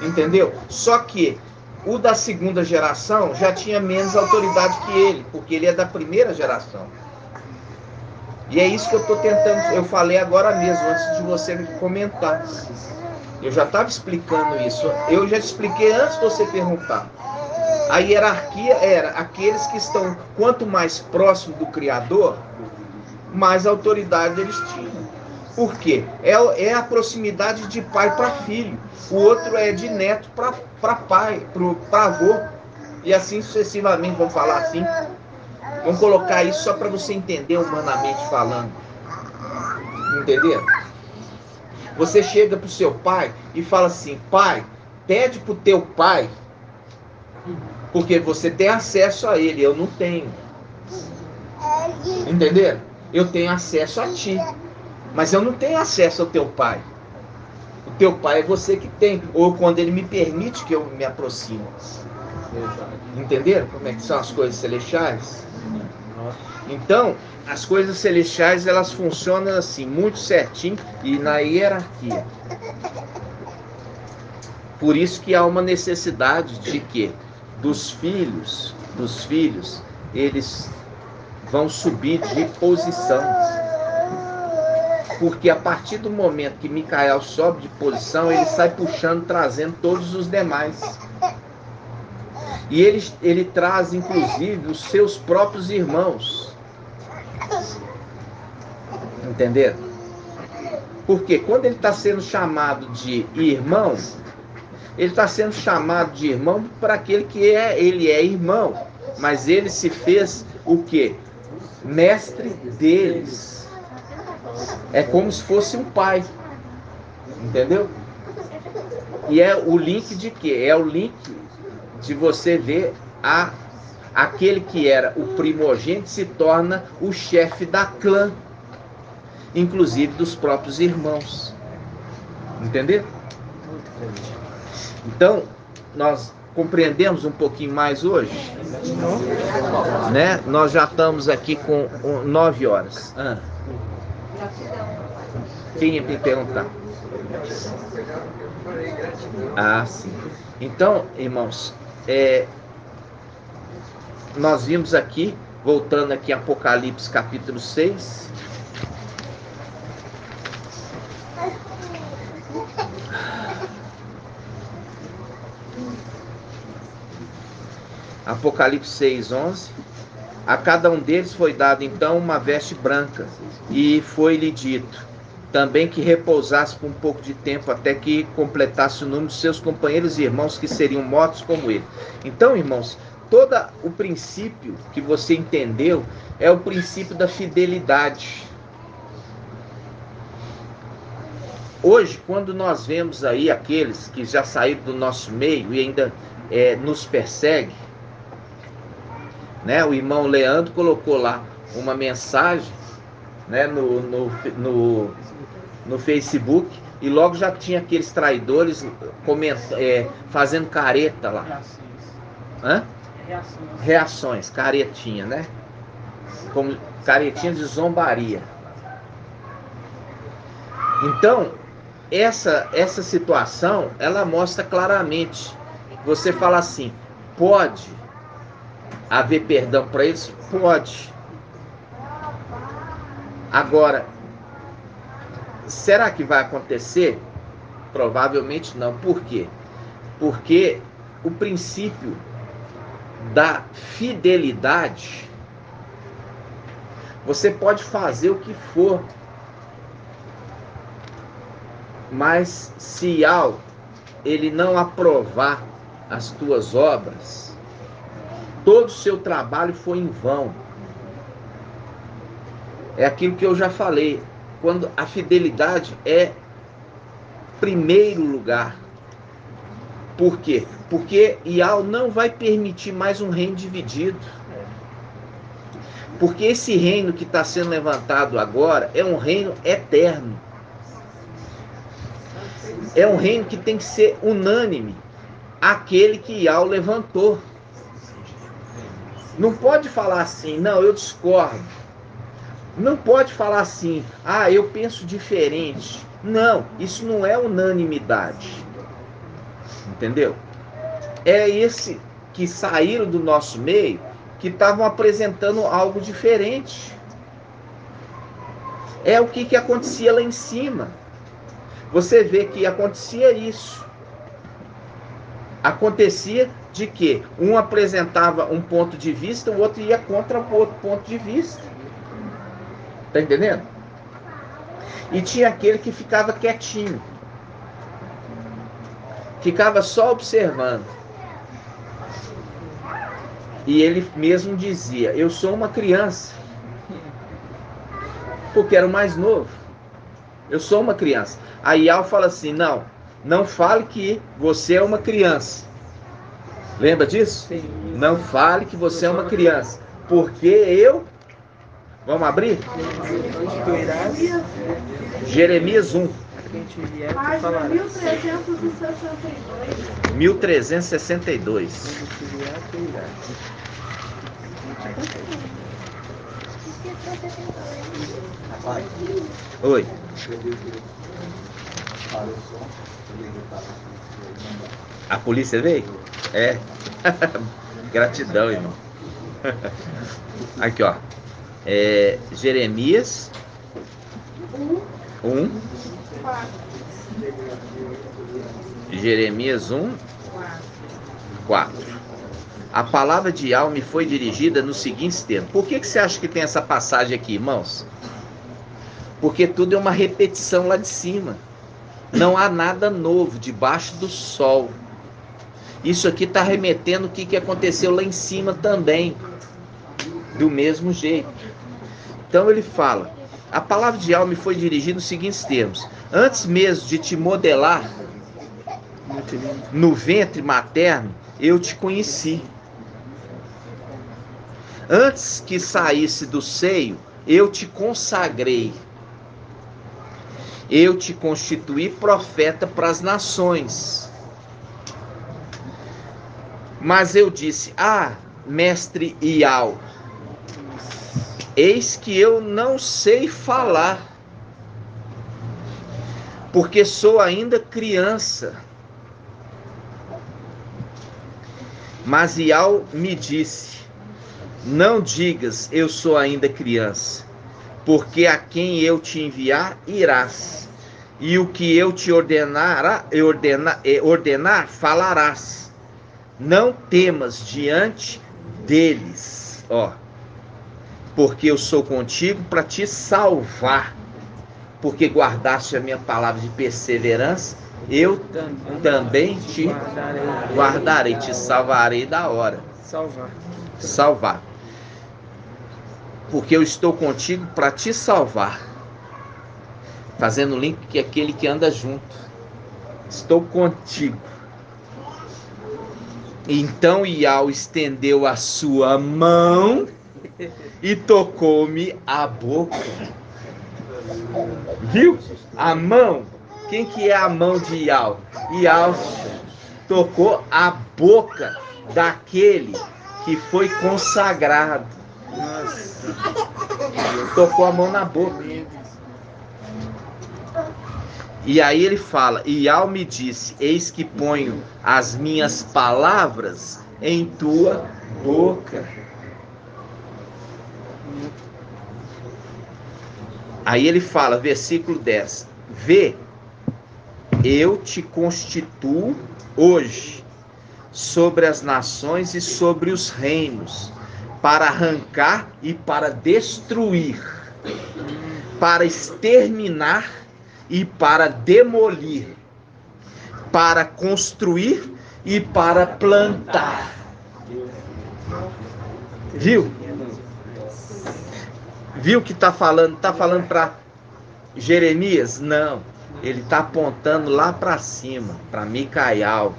Entendeu? Só que o da segunda geração já tinha menos autoridade que ele, porque ele é da primeira geração. E é isso que eu estou tentando, eu falei agora mesmo, antes de você comentar. Eu já estava explicando isso, eu já expliquei antes de você perguntar. A hierarquia era aqueles que estão, quanto mais próximo do Criador, mais autoridade eles tinham. Por quê? É a proximidade de pai para filho. O outro é de neto para pai, para avô. E assim sucessivamente, vamos falar assim. Vamos colocar isso só para você entender humanamente falando. Entendeu? Você chega para o seu pai e fala assim: pai, pede para o teu pai, porque você tem acesso a ele, eu não tenho. Entendeu? Eu tenho acesso a ti, mas eu não tenho acesso ao teu pai. O teu pai é você que tem, ou quando ele me permite que eu me aproxime. Entenderam como é que são as coisas celestiais? Então, as coisas celestiais, elas funcionam assim, muito certinho e na hierarquia. Por isso que há uma necessidade de que dos filhos, eles vão subir de posição. Porque a partir do momento que Micael sobe de posição, ele sai puxando, trazendo todos os demais. E ele traz, inclusive, os seus próprios irmãos. Entenderam? Porque quando ele está sendo chamado de irmão, ele está sendo chamado de irmão para aquele que ele é irmão. Mas ele se fez o quê? Mestre deles. É como se fosse um pai. Entendeu? E é o link de quê? É o link de você ver aquele que era o primogênito se torna o chefe da clã, inclusive dos próprios irmãos. Entendeu? Então, nós compreendemos um pouquinho mais hoje, né? Nós já estamos aqui com 9 horas. Quem ia me perguntar? Ah, sim. Então, irmãos, nós vimos aqui, voltando aqui Apocalipse capítulo 6. Apocalipse 6, 11. A cada um deles foi dado então uma veste branca, e foi-lhe dito também que repousasse por um pouco de tempo, até que completasse o número de seus companheiros e irmãos que seriam mortos como ele. Então, irmãos, todo o princípio que você entendeu é o princípio da fidelidade. Hoje, quando nós vemos aí aqueles que já saíram do nosso meio e ainda nos perseguem, né? O irmão Leandro colocou lá uma mensagem, né, no Facebook, e logo já tinha aqueles traidores fazendo careta lá. Hã? Reações, caretinha, né? Como caretinha de zombaria. Então, essa situação, ela mostra claramente. Você fala assim: pode haver perdão para eles? Pode. Agora, será que vai acontecer? Provavelmente não. Por quê? Porque o princípio da fidelidade, você pode fazer o que for, mas se ele não aprovar as tuas obras, todo o seu trabalho foi em vão. É aquilo que eu já falei, quando a fidelidade é primeiro lugar. Por quê? Porque Ial não vai permitir mais um reino dividido. Porque esse reino que está sendo levantado agora é um reino eterno. É um reino que tem que ser unânime, aquele que Ial levantou. Não pode falar assim: não, eu discordo. Não pode falar assim: ah, eu penso diferente. Não, isso não é unanimidade. Entendeu? É esse que saíram do nosso meio que estavam apresentando algo diferente. É o que acontecia lá em cima. Você vê que acontecia isso. Acontecia de que um apresentava um ponto de vista, o outro ia contra o outro ponto de vista. Tá entendendo? E tinha aquele que ficava quietinho. Ficava só observando. E ele mesmo dizia, eu sou uma criança. Porque era o mais novo. Eu sou uma criança. Aí Ial fala assim, não fale que você é uma criança. Lembra disso? Sim. Não fale que você é uma criança. Porque eu... Vamos abrir? Jeremias 1. Página 1362. 1362. Oi. A polícia veio? É. Gratidão, irmão. Aqui, ó. Jeremias 1. Jeremias 1, 4. A palavra de Ial me foi dirigida nos seguintes termos. Por que você acha que tem essa passagem aqui, irmãos? Porque tudo é uma repetição lá de cima. Não há nada novo debaixo do sol. Isso aqui está remetendo o que aconteceu lá em cima também. Do mesmo jeito. Então ele fala, a palavra de Ial me foi dirigida nos seguintes termos. Antes mesmo de te modelar no ventre materno, eu te conheci. Antes que saísse do seio, eu te consagrei. Eu te constituí profeta para as nações. Mas eu disse, mestre Ial, eis que eu não sei falar, porque sou ainda criança. Mas Ial me disse, não digas, eu sou ainda criança, porque a quem eu te enviar, irás, e o que eu te ordenar, falarás. Não temas diante deles, porque eu sou contigo para te salvar, porque guardaste a minha palavra de perseverança, eu também te guardarei, te salvarei da hora. Salvar. Porque eu estou contigo para te salvar. Fazendo link que é aquele que anda junto. Estou contigo. Então Ial estendeu a sua mão e tocou-me a boca. Viu? A mão. Quem que é a mão de Ial? Ial tocou a boca daquele que foi consagrado. Nossa. Tocou a mão na boca. E aí ele fala, Ial me disse, eis que ponho as minhas palavras em tua boca. Aí ele fala, versículo 10, vê, eu te constituo hoje sobre as nações e sobre os reinos, para arrancar e para destruir, para exterminar e para demolir, para construir e para plantar. Viu? Viu que está falando? Está falando para Jeremias? Não. Ele está apontando lá para cima, para Micael.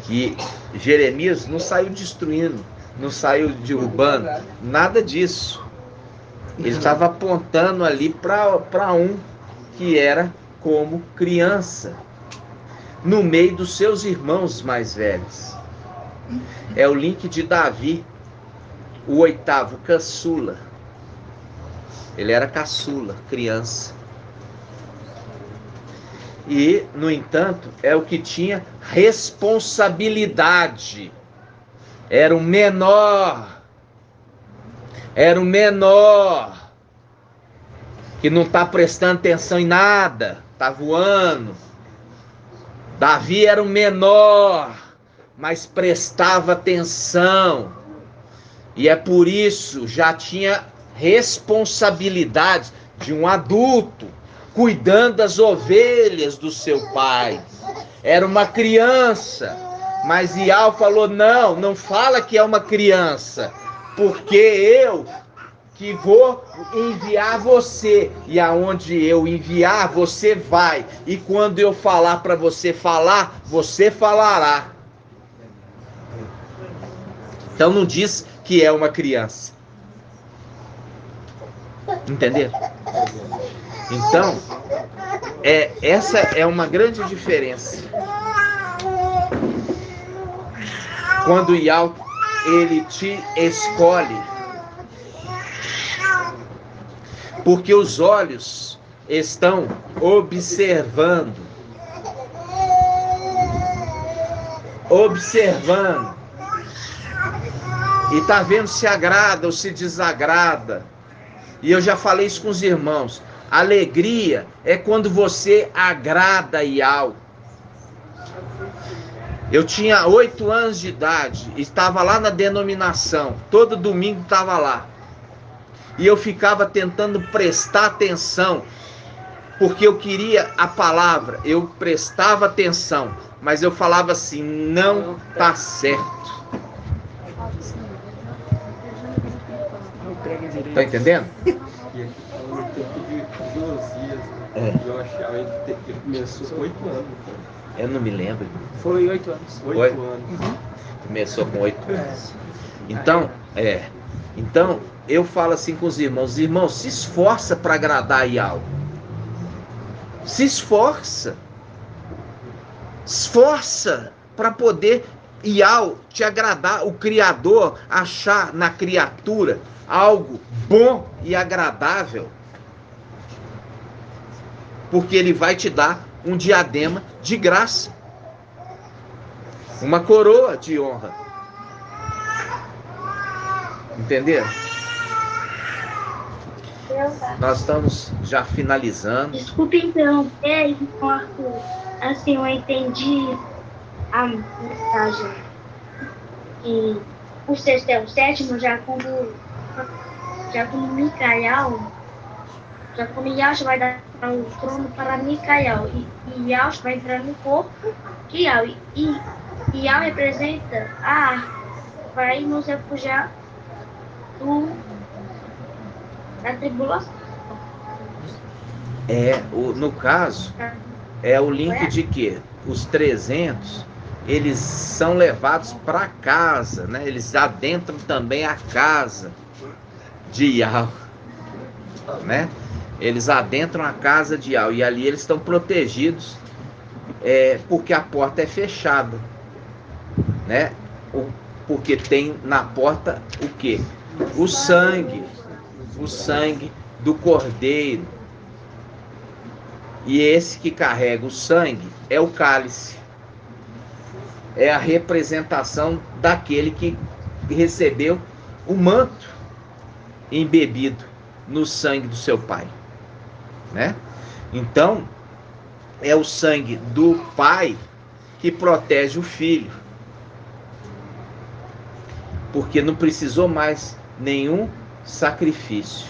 Que Jeremias não saiu destruindo, não saiu derrubando, nada disso. Ele estava apontando ali para um que era como criança, no meio dos seus irmãos mais velhos. É o link de Davi, o 8º caçula. Ele era caçula, criança. E, no entanto, é o que tinha responsabilidade. Era o menor. Era o menor. Que não está prestando atenção em nada. Está voando. Davi era o menor. mas prestava atenção. E é por isso, já tinha responsabilidade de um adulto, cuidando das ovelhas do seu pai. Era uma criança, mas Ial falou, não fala que é uma criança, porque eu que vou enviar você, e aonde eu enviar, você vai, e quando eu falar para você falar, você falará. Então não diz que é uma criança. Entenderam? Então, essa é uma grande diferença. Quando Ial, ele te escolhe, porque os olhos estão observando, e tá vendo se agrada ou se desagrada. E eu já falei isso com os irmãos. Alegria é quando você agrada Ial. Eu tinha 8 anos de idade, estava lá na denominação, todo domingo estava lá. E eu ficava tentando prestar atenção, porque eu queria a palavra, eu prestava atenção, mas eu falava assim, não tá certo. Tá entendendo? E aqui falando no tempo de Josias, eu achava que ele começou com 8 anos. Eu não me lembro. Foi 8 anos. 8 anos. Uhum. Começou com 8 anos. Então, eu falo assim com os irmãos, se esforça para agradar Ial. Se esforça para poder Ial te agradar, o Criador achar na criatura algo bom e agradável, porque ele vai te dar um diadema de graça, uma coroa de honra. Entenderam? Nós estamos já finalizando. Desculpe interromper, Arthur. Assim, eu entendi a mensagem que o sexto é o sétimo, já quando Micael, Yahshua vai dar o trono para Micael, e Yahshua vai entrar no corpo de Ial, e Ial representa a arca, vai nos refugiar da tribulação. No caso, é o link de que os 300, eles são levados para casa, né? Eles adentram também a casa de Ial, né? Eles adentram a casa de Ial, e ali eles estão protegidos, porque a porta é fechada, né? Porque tem na porta o quê? O sangue do Cordeiro. E esse que carrega o sangue é o cálice. É a representação daquele que recebeu o manto embebido no sangue do seu pai, né? Então, é o sangue do pai que protege o filho, porque não precisou mais nenhum sacrifício.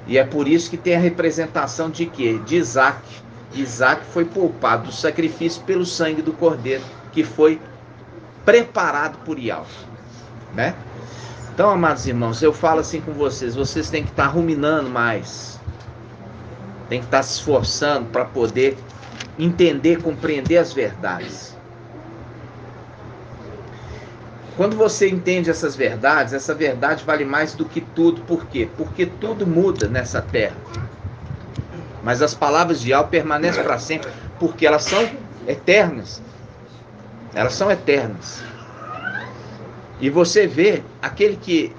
E é por isso que tem a representação de quê? De Isaac. Isaac foi poupado do sacrifício pelo sangue do cordeiro, que foi preparado por Ial, né? Então, amados irmãos, eu falo assim com vocês têm que estar ruminando mais, tem que estar se esforçando para poder entender, compreender as verdades. Quando você entende essas verdades, essa verdade vale mais do que tudo. Por quê? Porque tudo muda nessa terra, mas as palavras de Ial permanecem para sempre, porque elas são eternas. Elas são eternas. E você vê aquele que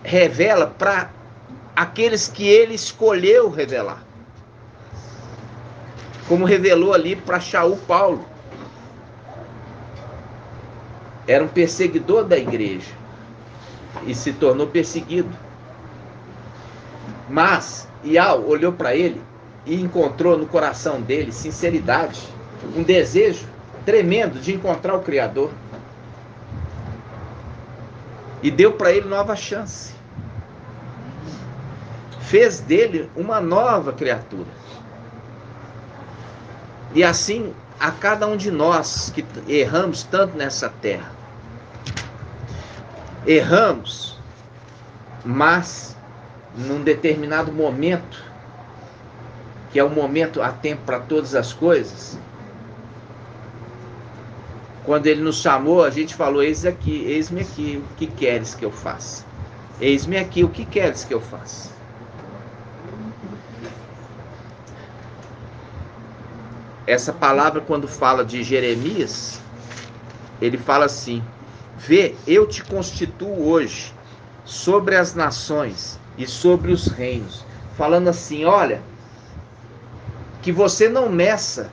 revela para aqueles que ele escolheu revelar, como revelou ali para Shaul Paulo. Era um perseguidor da igreja e se tornou perseguido. Mas Ial olhou para ele e encontrou no coração dele sinceridade, um desejo tremendo de encontrar o Criador. E deu para ele nova chance. Fez dele uma nova criatura. E assim, a cada um de nós que erramos tanto nessa terra. Erramos, mas num determinado momento, que é o momento, há tempo para todas as coisas, quando ele nos chamou, a gente falou: eis-me aqui, o que queres que eu faça? Eis-me aqui, o que queres que eu faça? Essa palavra, quando fala de Jeremias, ele fala assim: vê, eu te constituo hoje sobre as nações e sobre os reinos. Falando assim, olha, que você não meça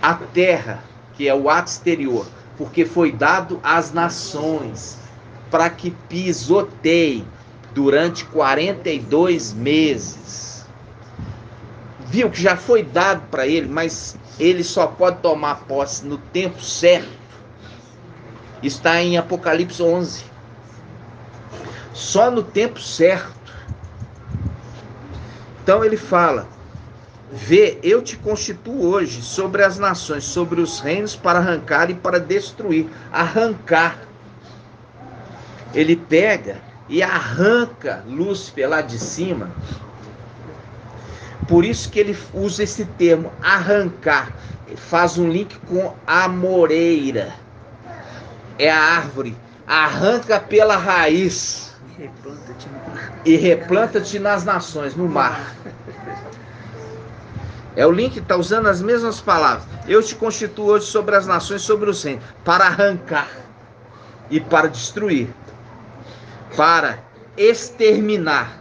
a terra, que é o ato exterior, porque foi dado às nações, para que pisoteiem durante 42 meses. Viu que já foi dado para ele, mas ele só pode tomar posse no tempo certo. Está em Apocalipse 11. Só no tempo certo. Então ele fala: vê, eu te constituo hoje sobre as nações, sobre os reinos, para arrancar e para destruir. Arrancar. Ele pega e arranca Lúcifer lá de cima. Por isso que ele usa esse termo, arrancar. Ele faz um link com a moreira. É a árvore. Arranca pela raiz. E replanta-te nas nações, no mar. É o link, está usando as mesmas palavras. Eu te constituo hoje sobre as nações, sobre os reinos, para arrancar e para destruir, para exterminar.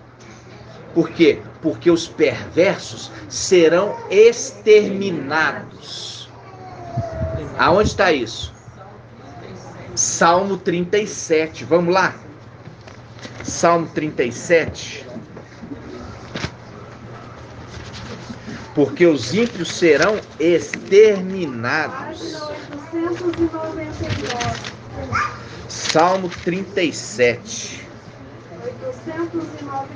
Por quê? Porque os perversos serão exterminados. Aonde está isso? Salmo 37. Vamos lá? Salmo 37. Porque os ímpios serão exterminados. Página 899. Salmo 37. 899.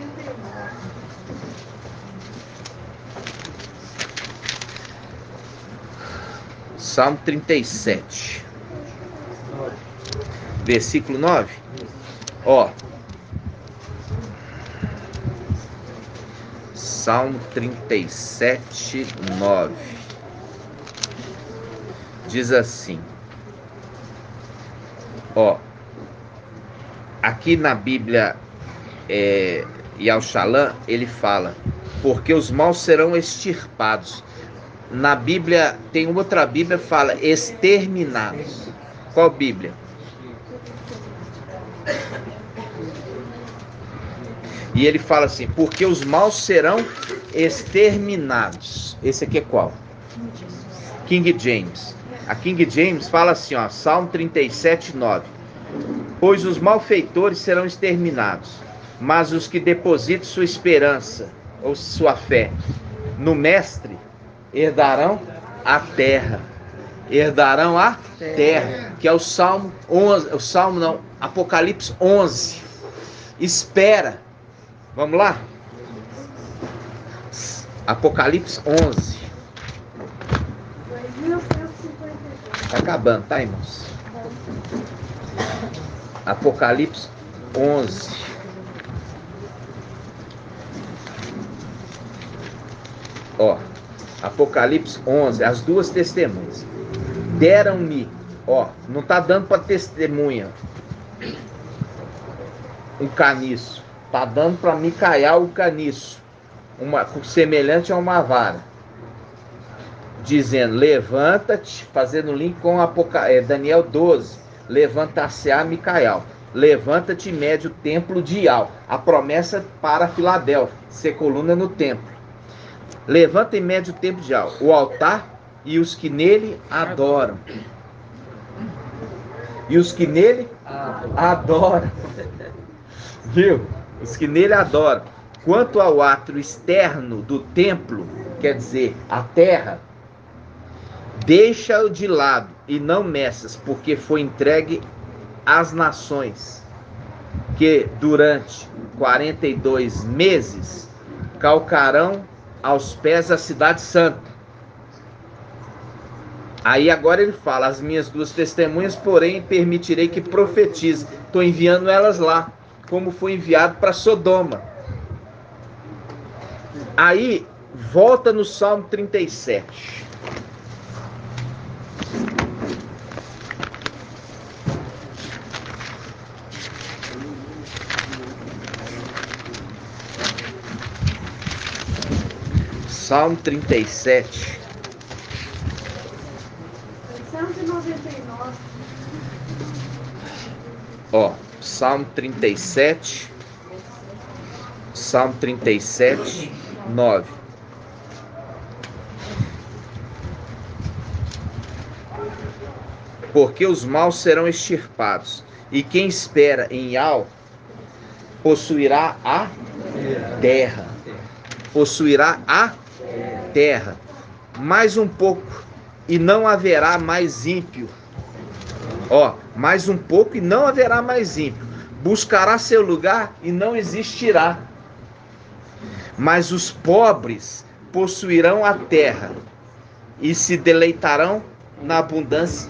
Salmo 37. Versículo 9. Ó. Salmo 37, 9. Diz assim. Ó. Aqui na Bíblia Yahushalã, ele fala: porque os maus serão extirpados. Na Bíblia, tem outra Bíblia que fala exterminados. Qual Bíblia? E ele fala assim: porque os maus serão exterminados. Esse aqui é qual? King James. A King James fala assim, ó, Salmo 37, 9. Pois os malfeitores serão exterminados, mas os que depositam sua esperança, ou sua fé, no Mestre, herdarão a terra. Herdarão a terra. Que é o Salmo 11, o Salmo não, Apocalipse 11. Espera. Vamos lá? Apocalipse 11. Está acabando, tá, irmãos? Apocalipse 11. Ó, Apocalipse 11, as duas testemunhas. Deram-me, ó, não está dando para testemunha um caniço. Está dando para Micael o caniço, semelhante a uma vara, dizendo: levanta-te, fazendo link com Daniel 12, levanta-se-á Micael, levanta-te e mede o templo de Ial, a promessa para Filadélfia, ser coluna no templo. Levanta e mede o templo de Ial, o altar e os que nele adoram. E os que nele adoram. Viu? Os que nele adoram. Quanto ao átrio externo do templo, quer dizer, a terra, Deixa-o de lado e não meças, porque foi entregue às nações, que durante 42 meses calcarão aos pés a cidade santa. Aí agora ele fala, as minhas duas testemunhas, porém, permitirei que profetizem. Estou enviando elas lá, como foi enviado para Sodoma. Aí, volta no Salmo 37. Salmo 37. 199. Ó, Salmo 37. Salmo 37, 9. Porque os maus serão extirpados, e quem espera em Yahweh possuirá a terra. Possuirá a terra. Mais um pouco, e não haverá mais ímpio. Ó, mais um pouco, e não haverá mais ímpio. Buscará seu lugar, e não existirá. Mas os pobres possuirão a terra, e se deleitarão na abundância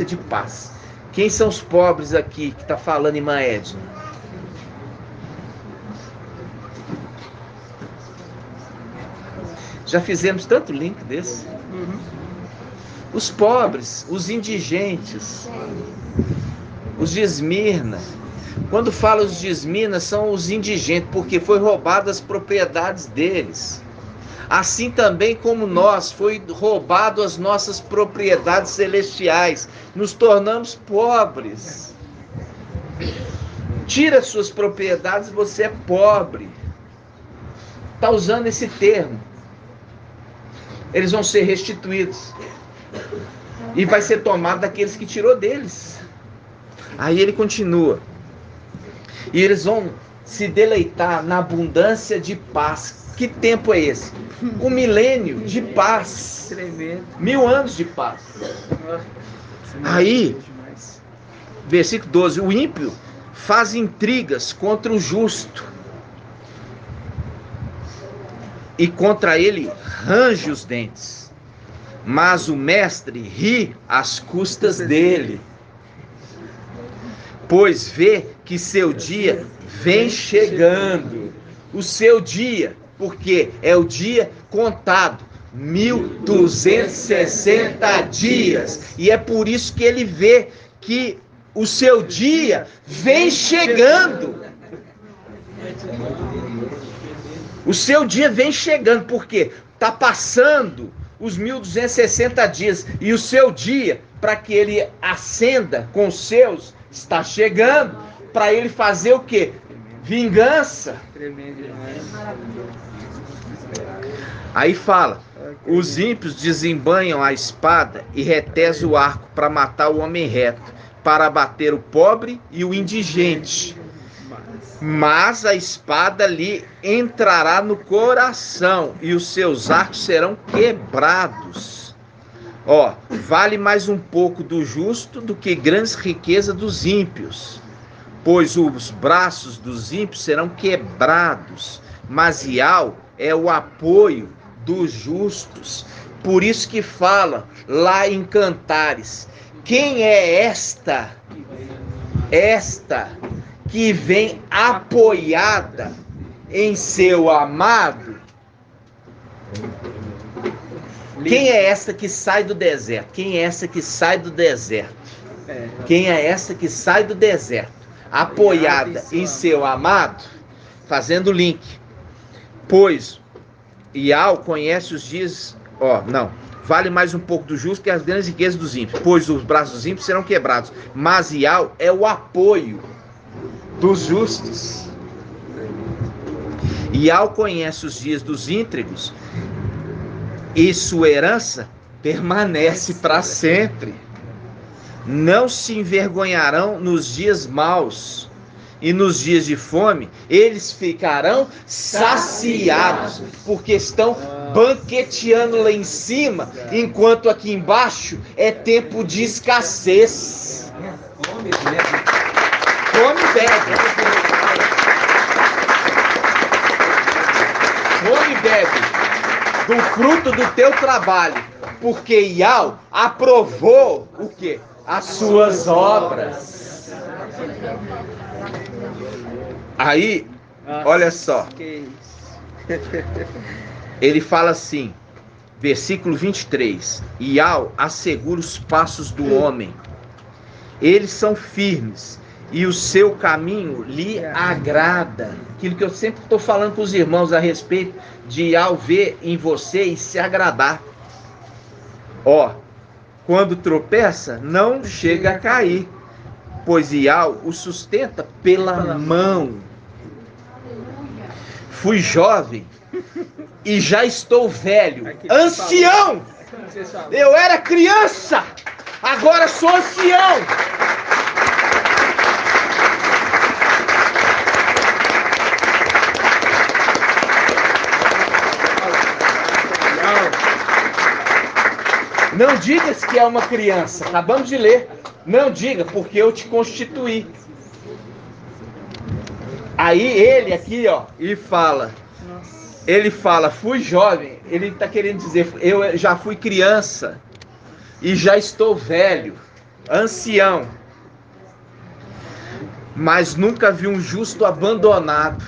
de paz. Quem são os pobres aqui que está falando em Edna? Já fizemos tanto link desse. Os pobres, os indigentes, os de Esmirna. Quando fala os de Esmirna, são os indigentes, porque foi roubado as propriedades deles. Assim também como nós, foi roubado as nossas propriedades celestiais. Nos tornamos pobres. Tira suas propriedades, você é pobre. Está usando esse termo. Eles vão ser restituídos. E vai ser tomado daqueles que tirou deles. Aí ele continua. E eles vão se deleitar na abundância de paz. Que tempo é esse? Um milênio de paz. 1000 anos de paz. Aí, versículo 12. O ímpio faz intrigas contra o justo, e contra ele range os dentes. Mas o mestre ri às custas dele, pois vê que seu dia vem chegando. O seu dia, porque é o dia contado, 1260 dias. E é por isso que ele vê que o seu dia vem chegando. O seu dia vem chegando, porque está passando os 1260 dias. E o seu dia, para que ele ascenda com os seus, está chegando. Para ele fazer o quê? Vingança. Aí fala, os ímpios desembanham a espada e retesam o arco para matar o homem reto, para abater o pobre e o indigente. Mas a espada lhe entrará no coração e os seus arcos serão quebrados. Ó, vale mais um pouco do justo do que grandes riquezas dos ímpios, pois os braços dos ímpios serão quebrados, mas Yahweh é o apoio dos justos. Por isso que fala lá em Cantares, quem é esta que vem apoiada em seu amado? Quem é essa que sai do deserto? Quem é essa que sai do deserto? Quem é essa que sai do deserto? Apoiada em seu amado? Fazendo link. Pois Yahweh conhece os dias... Vale mais um pouco do justo que as grandes riquezas dos ímpios, pois os braços dos ímpios serão quebrados. Mas Yahweh é o apoio dos justos. Yahweh conhece os dias dos íntegros, e sua herança permanece para sempre. Não se envergonharão nos dias maus, E nos dias de fome, eles ficarão saciados, porque estão banqueteando lá em cima, enquanto aqui embaixo é tempo de escassez. Come e bebe. Come e bebe do fruto do teu trabalho, porque Iau aprovou o quê? As suas obras. Aí, olha só. Ele fala assim, versículo 23. Iau assegura os passos do homem. Eles são firmes e o seu caminho lhe agrada. Aquilo que eu sempre estou falando para os irmãos a respeito de Iau ver em você e se agradar. Ó, quando tropeça, não chega a cair, pois Iau o sustenta pela mão. Fui jovem e já estou velho, ancião. Eu era criança, agora sou ancião. Não digas que é uma criança, acabamos de ler. Não diga, porque eu te constituí. Aí ele aqui, ó, e fala. Ele fala, fui jovem. Ele está querendo dizer, eu já fui criança e já estou velho, ancião. Mas nunca vi um justo abandonado,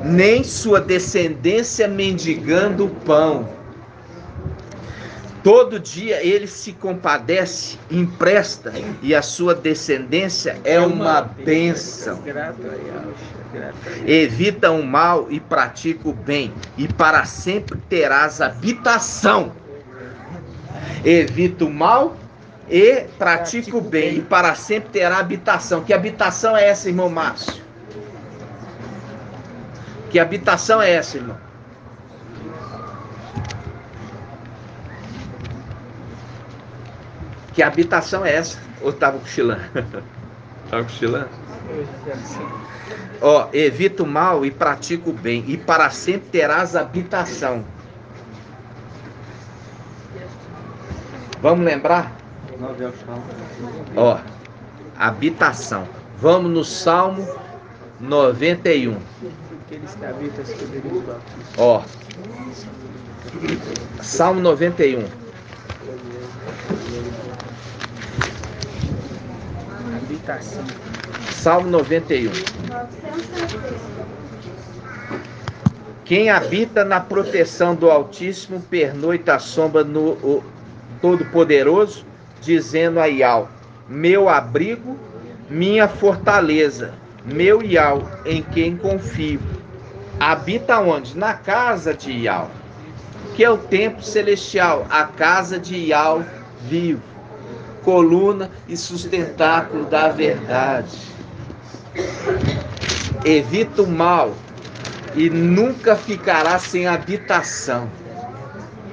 nem sua descendência mendigando o pão. Todo dia ele se compadece, empresta, e a sua descendência é uma bênção. Evita o mal e pratica o bem, e para sempre terás habitação. Evita o mal e pratica o bem, e para sempre terá habitação. Que habitação é essa, irmão Márcio? Que habitação é essa, irmão? Que habitação é essa? Ou estava cochilando? Estava cochilando? Ó, evita o mal e pratica o bem, e para sempre terás habitação. Vamos lembrar? Ó, habitação. Vamos no Salmo 91. Ó, Salmo 91. Salmo 91. Quem habita na proteção do Altíssimo pernoita à sombra no Todo-Poderoso, dizendo a Iau, meu abrigo, minha fortaleza, meu Iau, em quem confio. Habita onde? Na casa de Iau, que é o templo celestial, a casa de Iau vivo, coluna e sustentáculo da verdade. Evita o mal e nunca ficará sem habitação.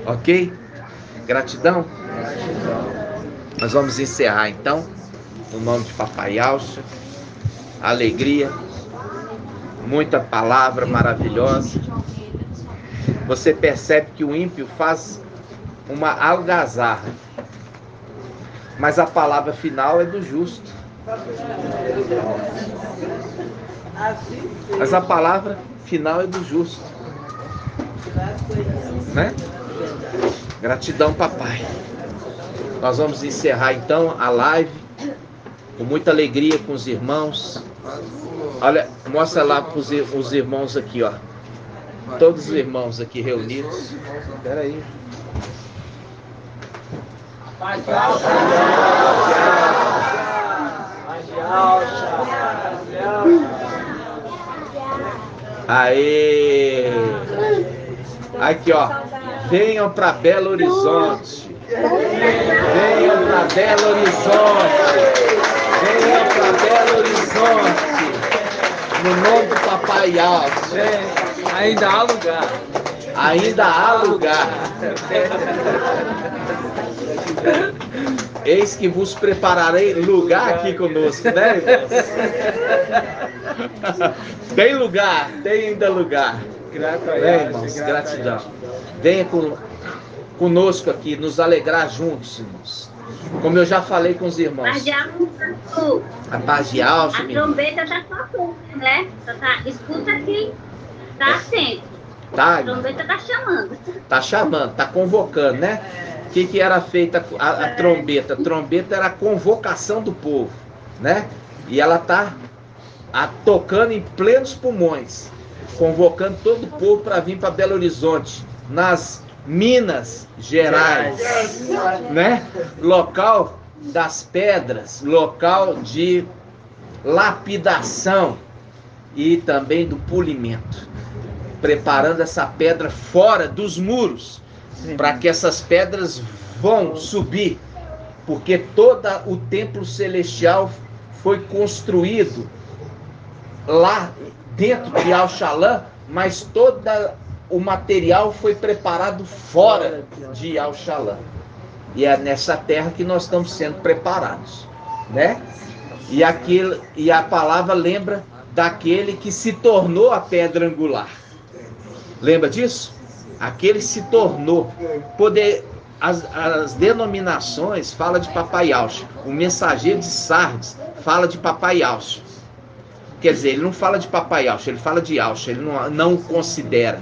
Ok? Gratidão? Nós vamos encerrar então, no nome de Papai Alcha. Alegria, muita palavra maravilhosa. Você percebe que o ímpio faz uma algazarra, mas a palavra final é do justo. Mas a palavra final é do justo, né? Gratidão, papai. Nós vamos encerrar então a live com muita alegria com os irmãos. Olha, mostra lá para os irmãos aqui, ó. Todos os irmãos aqui reunidos. Espera aí. Aê! Aqui, ó. Venham para Belo Horizonte. Venham para Belo Horizonte. Venham para Belo Horizonte. No nome do Papai Alto. Ainda há lugar. Ainda há lugar. Eis que vos prepararei lugar aqui conosco, né, irmãos? Tem lugar, tem ainda lugar. Vem, irmãos, gratidão. Venha conosco aqui, nos alegrar juntos, irmãos. Como eu já falei com os irmãos. A paz de alça. A trombeta está tocando, né? Escuta quem está atento. Tá, a trombeta está chamando. Está chamando, está convocando, né? O que era feita a trombeta? A trombeta era a convocação do povo, né? E ela está tocando em plenos pulmões, convocando todo o povo para vir para Belo Horizonte, nas Minas Gerais, né? Local das pedras, local de lapidação e também do polimento, preparando essa pedra fora dos muros, para que essas pedras vão subir, porque todo o templo celestial foi construído lá dentro de Al-Shalom, mas todo o material foi preparado fora de Al-Shalom. E é nessa terra que nós estamos sendo preparados, né? E a palavra lembra daquele que se tornou a pedra angular. Lembra disso? Aquele se tornou. As denominações falam de Papai Yahshua. O mensageiro de Sardes fala de Papai Yahshua. Quer dizer, ele não fala de Papai Yahshua, ele fala de Yahshua. Ele não o considera.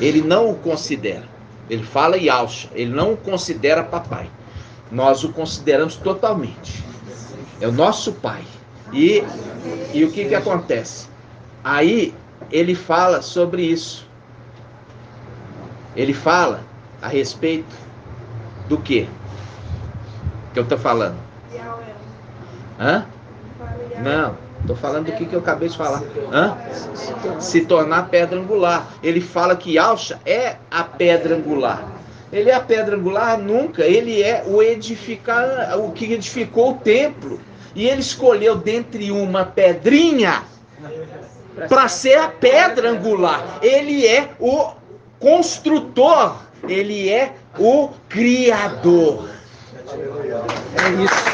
Ele não o considera. Ele fala Yahshua, ele não o considera papai. Nós o consideramos totalmente. É o nosso pai. E o que acontece? Aí ele fala sobre isso. Ele fala a respeito do quê? Que eu estou falando? Hã? Não, estou falando do que eu acabei de falar. Hã? Se tornar pedra angular. Ele fala que Yahshua é a pedra angular. Ele é a pedra angular? Nunca. Ele é o que edificou o templo. E ele escolheu dentre uma pedrinha para ser a pedra angular. Ele é o construtor. Ele é o criador. É isso.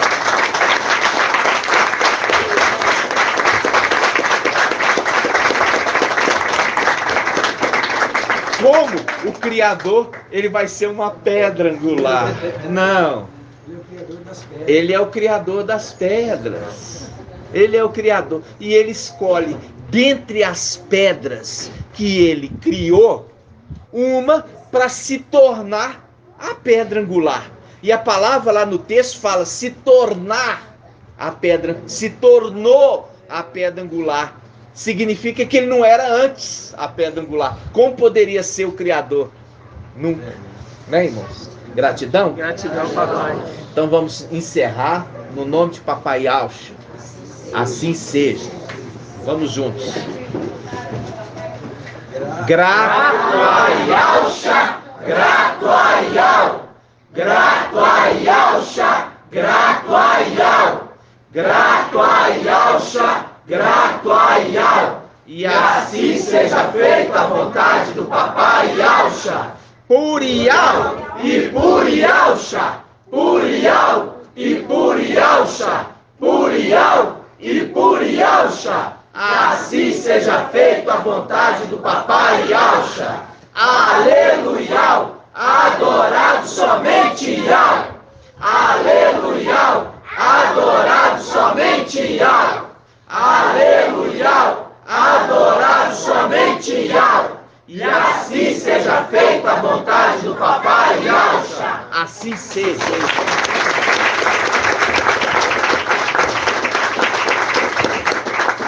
Como o Criador, ele vai ser uma pedra angular? Não. Ele é o Criador das pedras. Ele é o Criador. E ele escolhe, dentre as pedras que ele criou, uma para se tornar a pedra angular. E a palavra lá no texto fala se tornar a pedra, se tornou a pedra angular. Significa que ele não era antes a pedra angular. Como poderia ser o Criador? Nunca. Né, irmãos? Gratidão? Gratidão, papai. Então vamos encerrar no nome de Papai Yahshua. Assim seja. Vamos juntos. Grato a Yahshua, grato a Yahweh, grato a Yahshua, grato a Yahweh, grato a Yahshua, grato a Yahweh. E assim seja feita a vontade do Papai Yahshua. Por Yahweh e por Yahshua, por Yahweh e por Yahshua, por Yahweh e por Yahshua. Assim seja feita a vontade do Papai Yahshua. Aleluia! Adorado somente Yahweh. Aleluia! Adorado somente Yahweh. Aleluia! Adorado somente Yahweh. E assim seja feita a vontade do Papai Yahshua. Assim seja.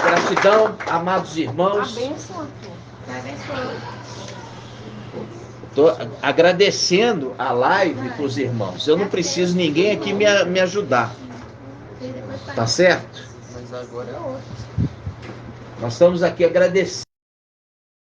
Gratidão, amados irmãos. Estou agradecendo a live para os irmãos. Eu não preciso ninguém aqui me ajudar. Tá certo? Mas agora é outro. Nós estamos aqui agradecendo.